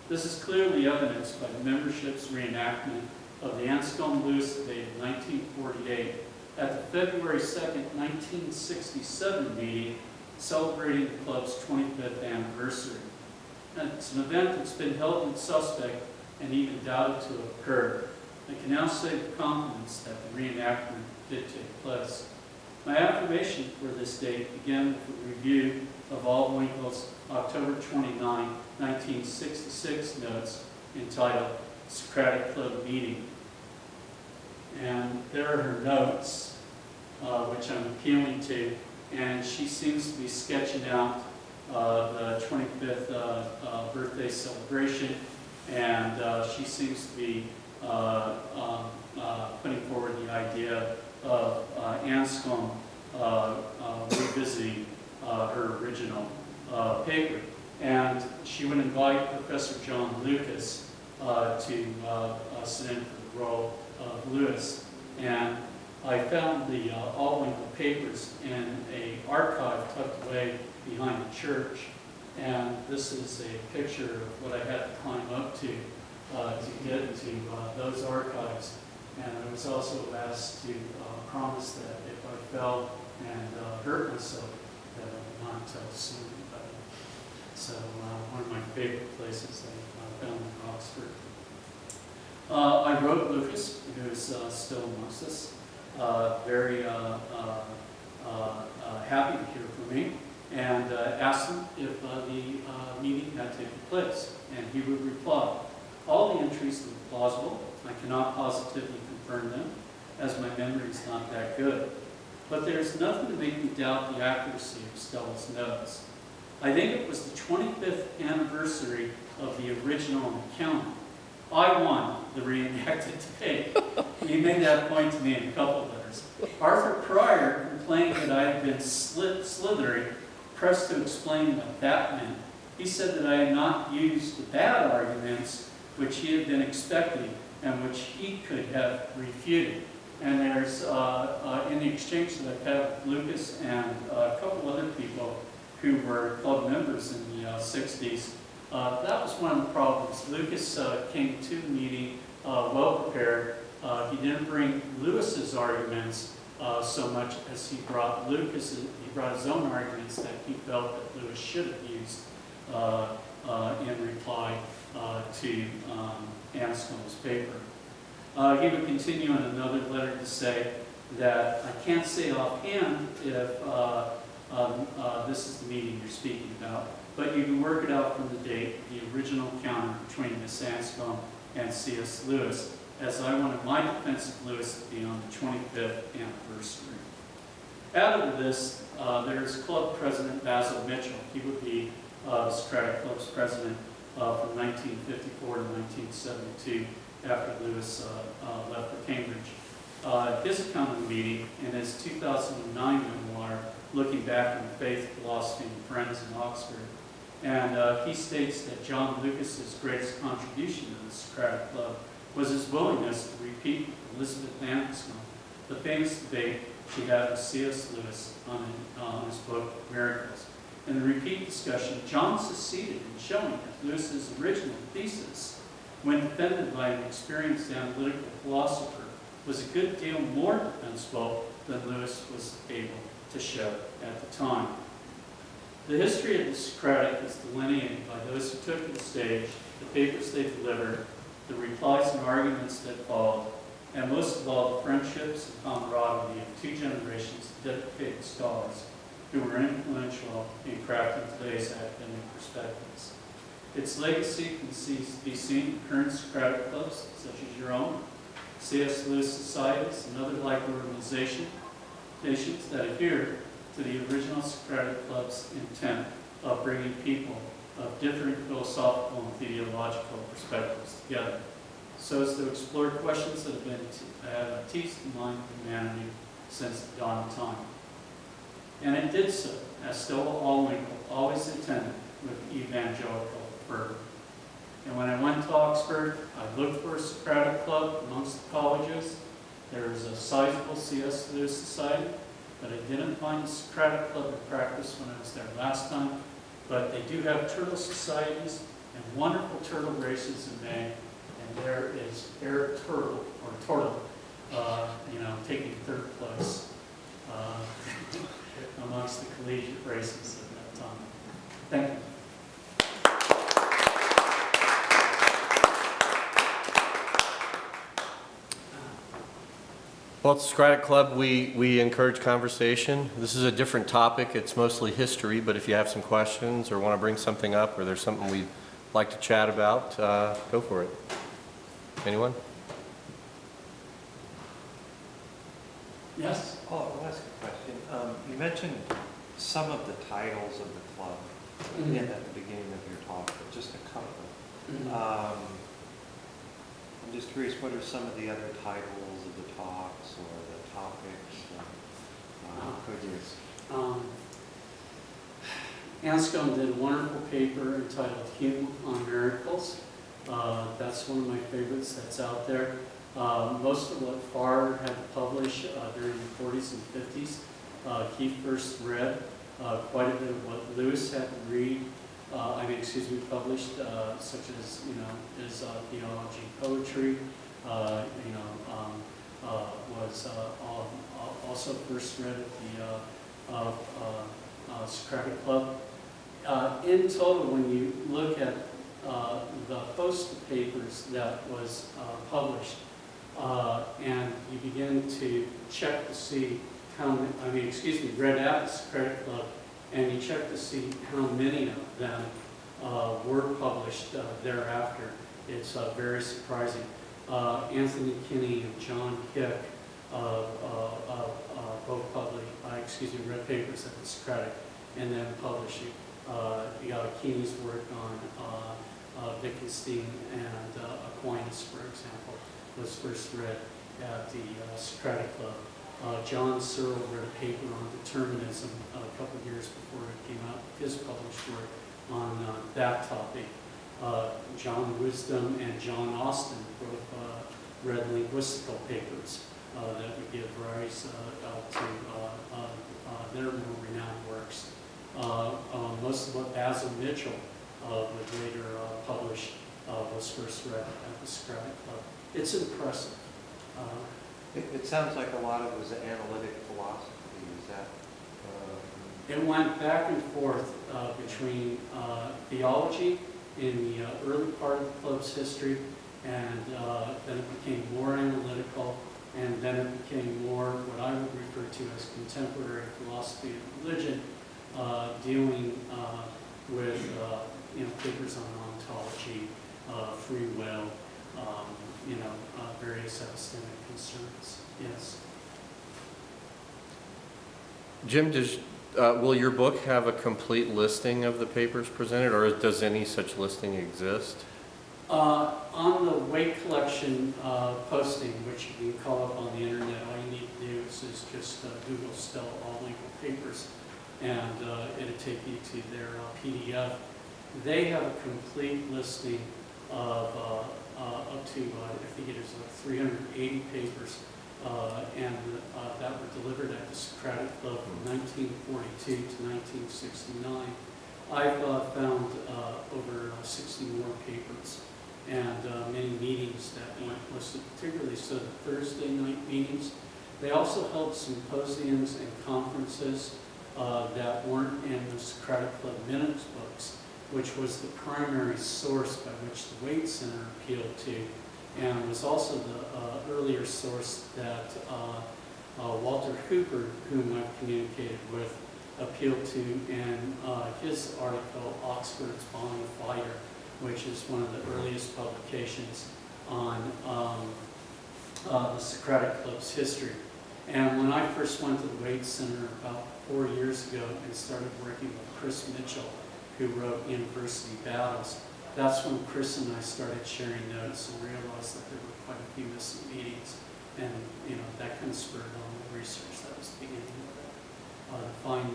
This is clearly evidenced by the membership's reenactment of the Anscombe Lewis debate in 1948 at the February 2nd, 1967 meeting celebrating the club's 25th anniversary. And it's an event that's been held in suspect and even doubted to have occurred. I can now say with confidence that the reenactment did take place. My affirmation for this date began with a review of Aldwinkle's October 29, 1966 notes entitled Socratic Club Meeting. And there are her notes, which I'm appealing to, and she seems to be sketching out the 25th birthday celebration, and she seems to be putting forward the idea of Anscombe revisiting her original paper. And she would invite Professor John Lucas to sit in for the role of Lewis. And I found the Aldwinkle papers in an archive tucked away behind the church. And this is a picture of what I had to climb up to get into those archives. And I was also asked to promise that if I fell and hurt myself, that I would not sue anybody. So one of my favorite places I found in Oxford. I wrote Lucas, who is still amongst us, very happy to hear from me, and asked him if the meeting had taken place. And he would reply, all the entries look plausible. I cannot positively confirm them, as my memory is not that good. But there's nothing to make me doubt the accuracy of Stella's notes. I think it was the 25th anniversary of the original encounter. I won the reenacted debate. He made that point to me in a couple of letters. Arthur Pryor complained that I had been slithering, pressed to explain what that meant. He said that I had not used the bad arguments which he had been expecting and which he could have refuted. And there's, in the exchange that I've had with Lucas and a couple other people who were club members in the 60s, that was one of the problems. Lucas came to the meeting well prepared. He didn't bring Lewis's arguments so much as he brought his own arguments that he felt that Lewis should have used in reply to Anscombe's paper. He would continue in another letter to say that I can't say offhand if this is the meeting you're speaking about, but you can work it out from the date, the original encounter between Miss Anscombe and C.S. Lewis, as I wanted my defense of Lewis to be on the 25th anniversary. Out of this, there's club president Basil Mitchell. He would be the Socratic Club's president from 1954 to 1972 after Lewis left for Cambridge. His account of the meeting in his 2009 memoir, Looking Back on Faith, Philosophy, and Friends in Oxford, and he states that John Lucas's greatest contribution to the Socratic Club was his willingness to repeat Elizabeth Anscombe, the famous debate she had with C.S. Lewis on his book, Miracles. In the repeat discussion, John succeeded in showing that Lewis's original thesis, when defended by an experienced analytical philosopher, was a good deal more defensible than Lewis was able to show at the time. The history of the Socratic is delineated by those who took to the stage, the papers they delivered, the replies and arguments that followed, and most of all, the friendships and camaraderie of two generations of dedicated scholars who were influential in crafting today's academic perspectives. Its legacy can be seen in current Socratic clubs, such as your own, C.S. Lewis societies, and other like organizations that adhere to the original Socratic club's intent of bringing people of different philosophical and theological perspectives together, so as to explore questions that have been teased the mind of humanity since the dawn of time. And it did so, as Stowell Allwinkle always intended, with evangelical fervor. And when I went to Oxford, I looked for a Socratic club amongst the colleges. There was a sizable C.S. Lewis society, but I didn't find a Socratic club in practice when I was there last time. But they do have turtle societies and wonderful turtle races in May. And there is Eric Turtle, or Turtle, taking third place amongst the collegiate races at that time. Thank you. Well, at the Socratic Club, we encourage conversation. This is a different topic. It's mostly history, but if you have some questions or want to bring something up or there's something we'd like to chat about, go for it. Anyone? Yes? Oh, I'll ask a question. You mentioned some of the titles of the club at the beginning of your talk, but just a couple. I'm just curious, what are some of the other titles of the talks or the topics? Anscombe did a wonderful paper entitled Hume on Miracles. That's one of my favorites that's out there. Most of what Farr had to publish during the 40s and 50s, he first read quite a bit of what Lewis had to read. Published, such as his theology, poetry. Was also first read at the Socratic Club. In total, when you look at the host of papers that was published, and you begin to check to see read at the Socratic Club, and you check to see how many of them were published thereafter. It's very surprising. Anthony Kinney and John Hick both read papers at the Socratic and then published it. You got Kinney's work on Wittgenstein and Aquinas, for example, was first read at the Socratic Club. John Searle wrote a paper on determinism a couple of years before it came out, his published work on that topic. John Wisdom and John Austin both read linguistical papers that would give rise to their more renowned works. Most of what Basil Mitchell would later publish was first read at the Socratic Club. It's impressive. It sounds like a lot of it was analytic philosophy. Is that? It went back and forth between theology in the early part of the club's history, and then it became more analytical, and then it became more what I would refer to as contemporary philosophy of religion, dealing with papers on ontology, free will, various epistemic concerns. Yes. Jim, will your book have a complete listing of the papers presented, or does any such listing exist? On the weight collection posting, which you can call up on the internet, all you need to do is just Google Stella All Legal Papers, and it'll take you to their PDF. They have a complete listing of up to, I think it is 380 papers, and that were delivered at the Socratic Club from 1942 to 1969. I've found over 60 more papers and many meetings that weren't listed, particularly so the Thursday night meetings. They also held symposiums and conferences that weren't in the Socratic Club minutes books, which was the primary source by which the Wade Center appealed to, and was also the earlier source that Walter Hooper, whom I've communicated with, appealed to in his article, Oxford's Bona Fide, which is one of the earliest publications on the Socratic Club's history. And when I first went to the Wade Center about 4 years ago and started working with Chris Mitchell, who wrote University Battles, that's when Chris and I started sharing notes and realized that there were quite a few missing meetings. And that kind of spurred on the research that was beginning with it. To find the,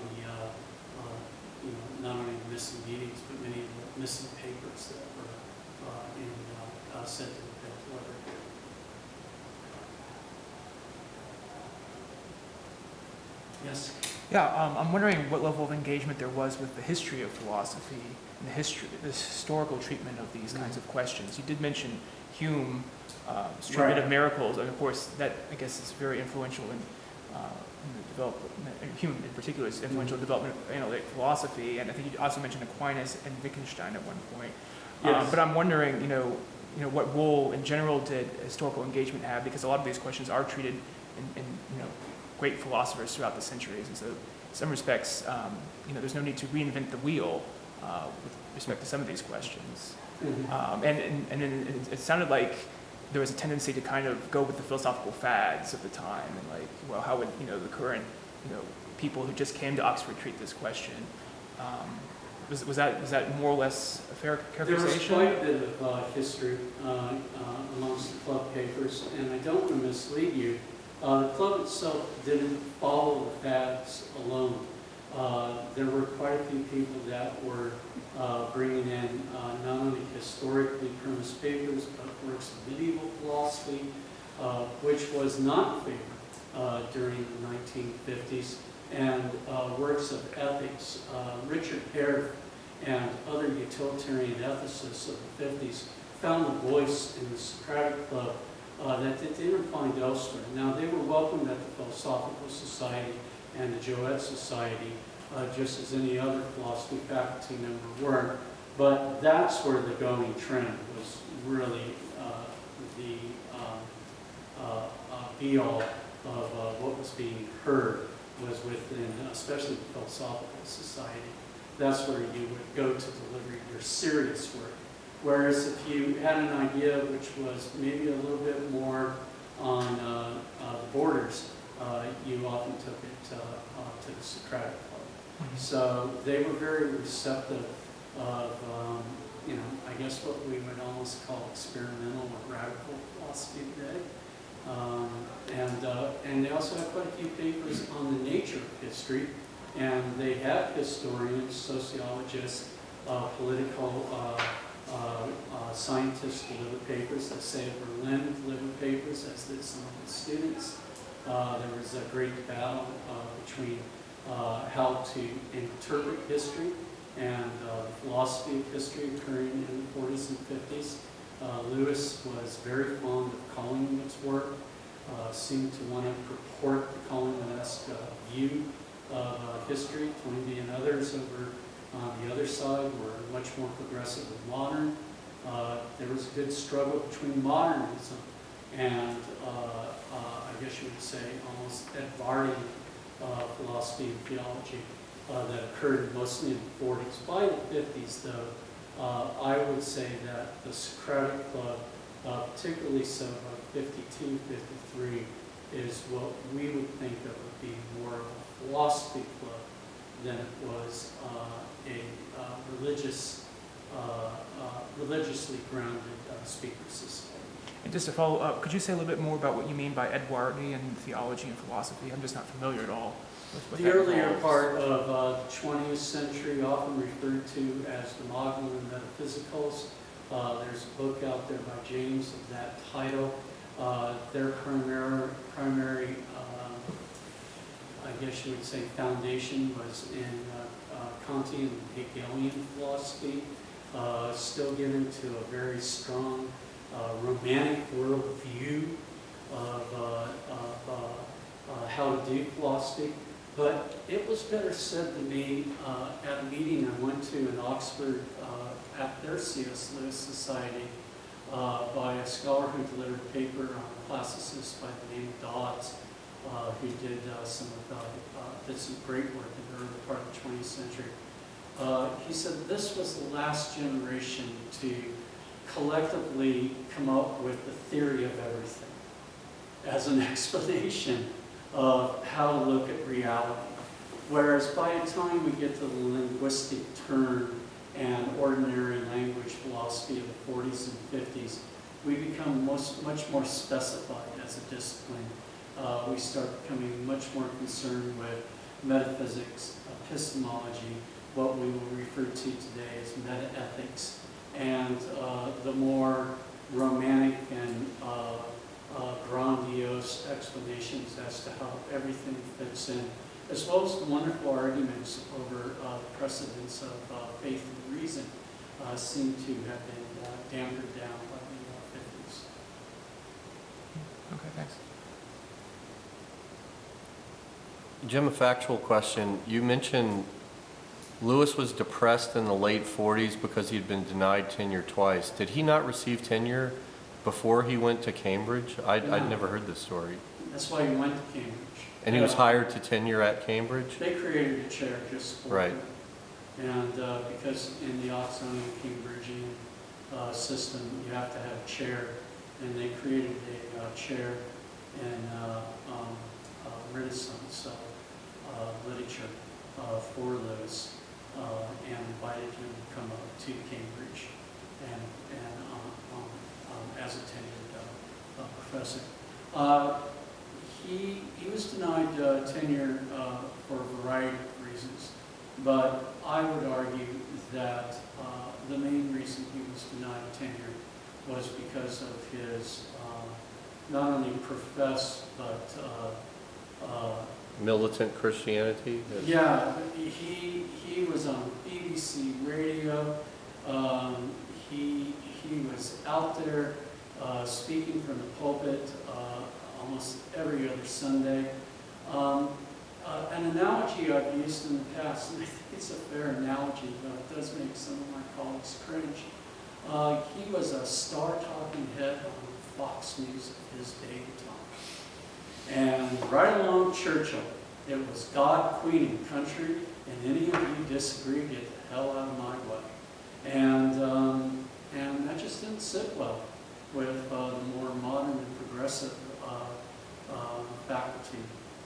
not only the missing meetings, but many of the missing papers that were said to have been delivered here. Yes? Yeah, I'm wondering what level of engagement there was with the history of philosophy and the historical treatment of these kinds of questions. You did mention Hume, Treatment Right. of Miracles, and of course that, I guess, is very influential in the development, Hume in particular is influential in the development of analytic philosophy, and I think you also mentioned Aquinas and Wittgenstein at one point. Yes. But I'm wondering, what role in general did historical engagement have, because a lot of these questions are treated in great philosophers throughout the centuries, and so in some respects, there's no need to reinvent the wheel with respect to some of these questions. Mm-hmm. And it sounded like there was a tendency to kind of go with the philosophical fads of the time, and like, well, how would the current people who just came to Oxford treat this question? Was that more or less a fair characterization? There was quite a bit of history amongst the club papers, and I don't want to mislead you. The club itself didn't follow the fads alone. There were quite a few people that were bringing in not only historically premised papers, but works of medieval philosophy, which was not favored during the 1950s, and works of ethics. Richard Hare and other utilitarian ethicists of the 50s found a voice in the Socratic Club that they didn't find elsewhere. Now, they were welcomed at the Philosophical Society and the Joet Society, just as any other philosophy faculty member were, but that's where the going trend was really the be-all of what was being heard was within, especially the Philosophical Society. That's where you would go to deliver your serious work. Whereas if you had an idea which was maybe a little bit more on the borders, you often took it to the Socratic Club. Mm-hmm. So they were very receptive of, I guess what we would almost call experimental or radical philosophy today. And they also have quite a few papers on the nature of history, and they have historians, sociologists, political scientists deliver papers. They say Berlin delivered papers, as did some of the students. There was a great battle between how to interpret history and philosophy of history occurring in the 40s and 50s. Lewis was very fond of Collingwood's work, seemed to want to purport the Collingwood-esque view of history. Toynbee and others over on the other side were much more progressive and modern. There was a good struggle between modernism and, I guess you would say, almost Edvardian philosophy and theology that occurred mostly in the 40s. By the 50s, though, I would say that the Socratic Club, particularly so by 52, 53, is what we would think of would be more of a philosophy club than it was a religiously grounded speaker society. And just to follow up, could you say a little bit more about what you mean by Edwardian theology and philosophy? I'm just not familiar at all with what The that earlier involves. part of the 20th century, often referred to as the Magdalene Metaphysicals. There's a book out there by James of that title. Their primary I guess you would say, foundation was in Kantian and Hegelian philosophy, still given to a very strong romantic worldview of how to do philosophy. But it was better said to me at a meeting I went to in Oxford at their C.S. Lewis Society by a scholar who delivered a paper on a classicist by the name of Dodds, who did did some great work in the early part of the 20th century. He said this was the last generation to collectively come up with the theory of everything as an explanation of how to look at reality. Whereas by the time we get to the linguistic turn and ordinary language philosophy of the 40s and 50s, we become much more specified as a discipline. We start becoming much more concerned with metaphysics, epistemology, what we will refer to today as metaethics, and the more romantic and grandiose explanations as to how everything fits in, as well as the wonderful arguments over the precedence of faith and reason seem to have been dampered down by the 50s. Okay, thanks. Jim, a factual question. You mentioned Lewis was depressed in the late 40s because he'd been denied tenure twice. Did he not receive tenure before he went to Cambridge? I'd never heard this story. That's why he went to Cambridge. And he was hired to tenure at Cambridge? They created a chair just for Right. him. And because in the Oxonian Cambridgian system, you have to have a chair, and they created a chair in Renaissance literature for Lewis, and invited him to come up to Cambridge and as a tenured professor. He was denied tenure for a variety of reasons, but I would argue that the main reason he was denied tenure was because of his not only professed but Militant Christianity? yeah, he was on BBC radio. He was out there speaking from the pulpit almost every other Sunday. An analogy I've used in the past, and I think it's a fair analogy, but it does make some of my colleagues cringe. He was a star talking head on Fox News of his day and time. And right along Churchill, it was God, Queen, and country, and any of you disagree, get the hell out of my way. And that just didn't sit well with the more modern and progressive faculty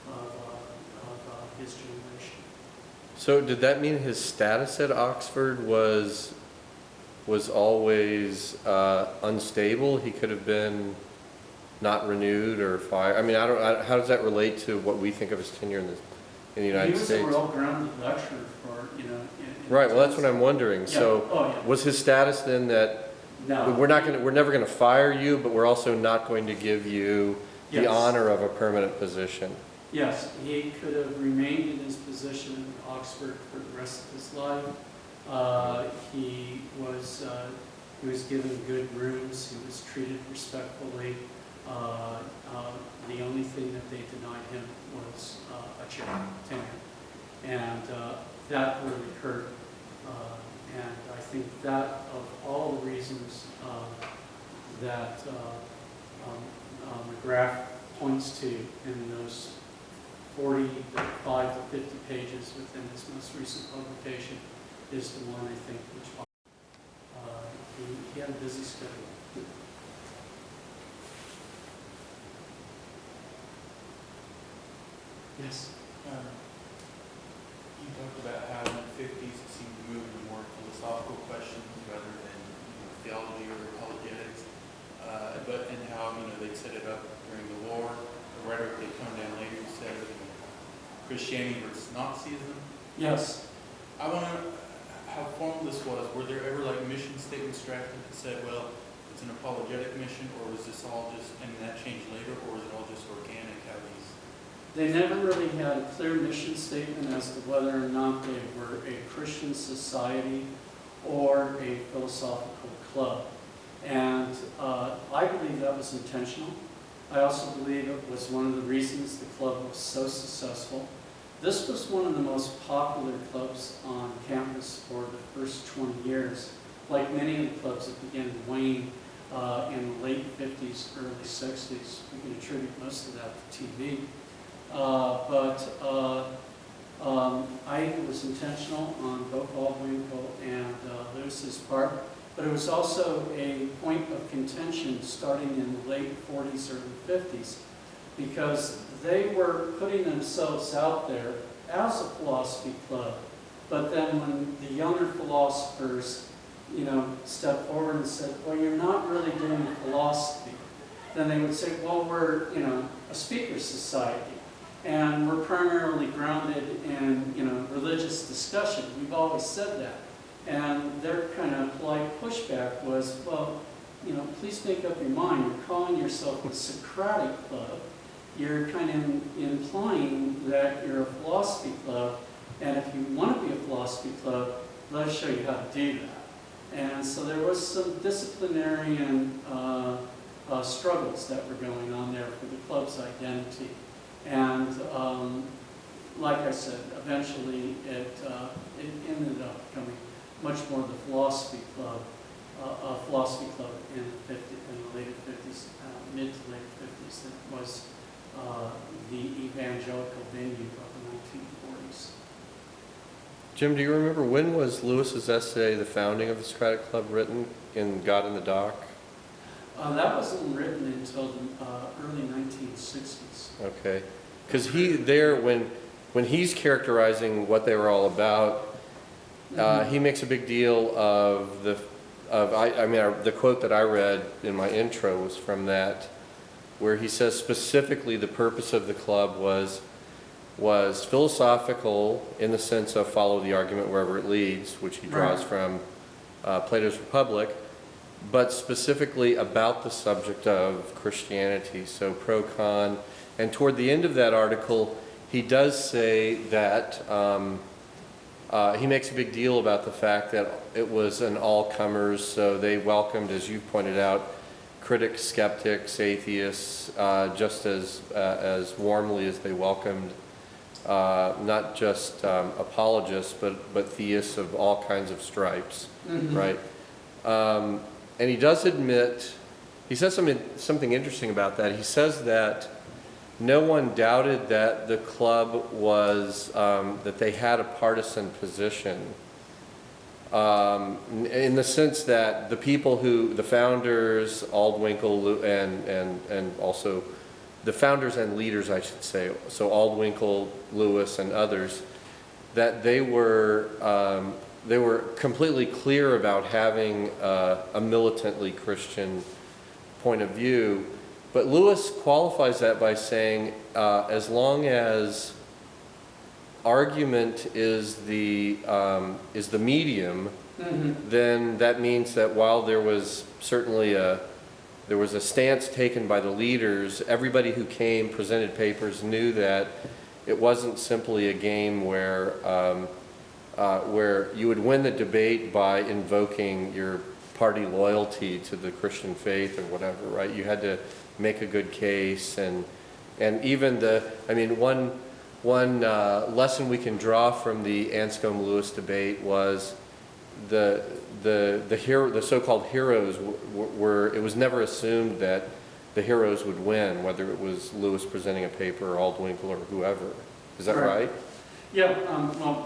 of his generation. So did that mean his status at Oxford was always unstable? He could have been not renewed or fired? I mean, how does that relate to what we think of as tenure in the United States? He was a well-grounded lecturer for, Right, well, that's what I'm wondering. Yeah. So Oh, yeah. was his status then that No. we're never going to fire you, but we're also not going to give you the Yes. honor of a permanent position? Yes, he could have remained in his position in Oxford for the rest of his life. He was given good rooms. He was treated respectfully. The only thing that they denied him was a chair tenure, and that really hurt. And I think that of all the reasons that McGrath points to in those 45 to 50 pages within his most recent publication is the one I think which he had a busy schedule. Yes. You talked about how in the 50s it seemed to move into more philosophical questions rather than theology or apologetics, and how they set it up during the war. The rhetoric they toned down later said Christianity versus Nazism. Yes. I want to how formal this was. Were there ever like mission statements drafted that said, well, it's an apologetic mission, or was this all just, and that changed later, or was it all just organic? How these? They never really had a clear mission statement as to whether or not they were a Christian society or a philosophical club. And I believe that was intentional. I also believe it was one of the reasons the club was so successful. This was one of the most popular clubs on campus for the first 20 years. Like many of the clubs that began to wane in the late 50s, early 60s. We can attribute most of that to TV. I think it was intentional on both Aldwinkle and Lewis's part, but it was also a point of contention starting in the late 40s, early 50s, because they were putting themselves out there as a philosophy club. But then when the younger philosophers, stepped forward and said, well, you're not really doing philosophy, then they would say, well, we're, a speaker society, and we're primarily grounded in, religious discussion. We've always said that. And their kind of polite pushback was, well, please make up your mind. You're calling yourself a Socratic club. You're kind of implying that you're a philosophy club, and if you want to be a philosophy club, let us show you how to do that. And so there was some disciplinarian struggles that were going on there for the club's identity. And like I said, eventually it ended up becoming much more the philosophy club, in the later 50s, mid to late 50s, that was the evangelical venue of the 1940s. Jim, do you remember when was Lewis's essay, The Founding of the Socratic Club, written in God in the Dock? That wasn't written until the early 1960s. Okay. Because when he's characterizing what they were all about, he makes a big deal of the quote that I read in my intro was from that, where he says specifically the purpose of the club was philosophical in the sense of follow the argument wherever it leads, which he draws from Plato's Republic, but specifically about the subject of Christianity, so pro-con. And toward the end of that article, he does say that he makes a big deal about the fact that it was an all-comers, so they welcomed, as you pointed out, critics, skeptics, atheists, just as warmly as they welcomed not just apologists, but theists of all kinds of stripes, right? And he does admit, he says something interesting about that. He says that no one doubted that the club was, that they had a partisan position, in the sense that the people the founders, Aldwinkle and also the founders and leaders, I should say, so Aldwinkle, Lewis, and others, that they were completely clear about having a militantly Christian point of view. But Lewis qualifies that by saying, as long as argument is the medium, then that means that while there was certainly there was a stance taken by the leaders, everybody who came, presented papers, knew that it wasn't simply a game where you would win the debate by invoking your party loyalty to the Christian faith or whatever, right? You had to make a good case, and even one lesson we can draw from the Anscombe-Lewis debate was the so-called heroes were, it was never assumed that the heroes would win, whether it was Lewis presenting a paper or Aldwinkle or whoever. Is that right? Yeah,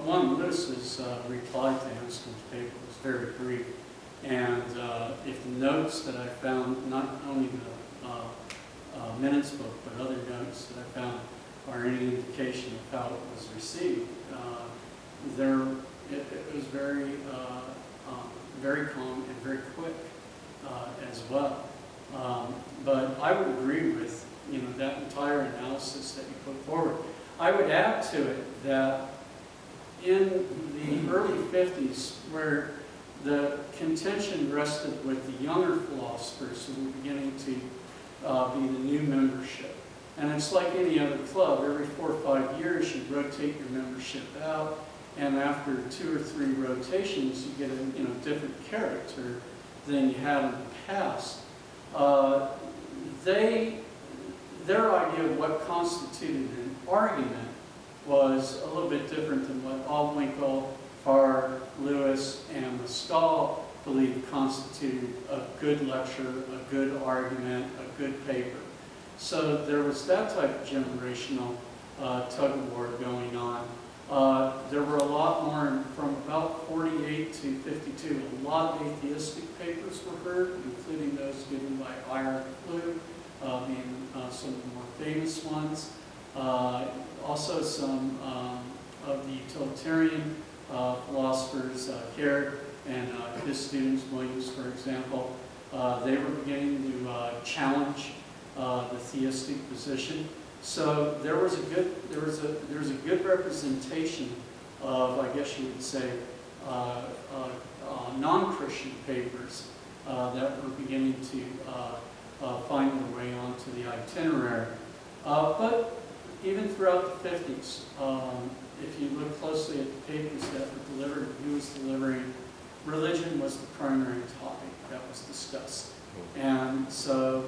Lewis's reply to Anscombe's paper was very brief, and if the notes that I found, not only the minutes book, but other notes that I found, or any indication of how it was received. It was very, very calm and very quick as well. But I would agree with that entire analysis that you put forward. I would add to it that in the early 50s, where the contention rested with the younger philosophers who were beginning to be the new membership. And it's like any other club. Every 4 or 5 years, you rotate your membership out, and after 2 or 3 rotations, you get a different character than you had in the past. Their idea of what constituted an argument was a little bit different than what Altwinkle, Farr, Lewis, and Mescal believed constituted a good lecture, a good argument, a good paper. So there was that type of generational tug of war going on. There were a lot more, from about 48 to 52, a lot of atheistic papers were heard, including those given by Ira Clue, being some of the more famous ones. Also some of the utilitarian philosophers, Carrot and his students, Williams, for example, they were beginning to challenge the theistic position. So there was a good representation of, I guess you would say, non-Christian papers that were beginning to find their way onto the itinerary. But even throughout the 50s, if you look closely at the papers that were delivered, who was delivering, religion was the primary topic that was discussed. And so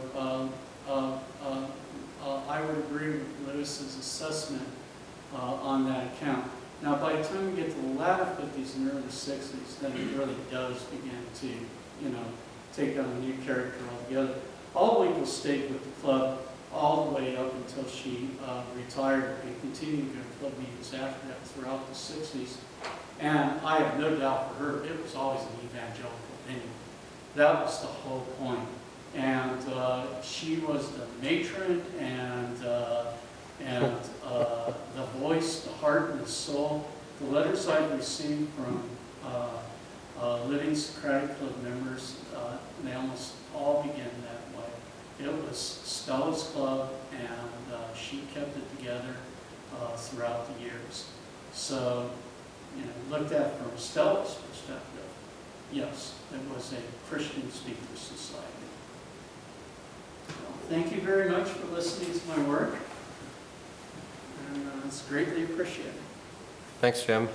I would agree with Lewis's assessment on that account. Now, by the time we get to the latter 50s and early 60s, then it really does begin to, take on a new character altogether. Altwinkle stayed with the club all the way up until she retired and continued to go to club meetings after that throughout the 60s. And I have no doubt for her, it was always an evangelical opinion. That was the whole point. And she was the matron and the voice, the heart, and the soul. The letters I've received from living Socratic Club members, they almost all begin that way. It was Stella's club, and she kept it together throughout the years. So, looked at from Stella's perspective, yes, it was a Christian speaker society. Thank you very much for listening to my work, and it's greatly appreciated. Thanks, Jim.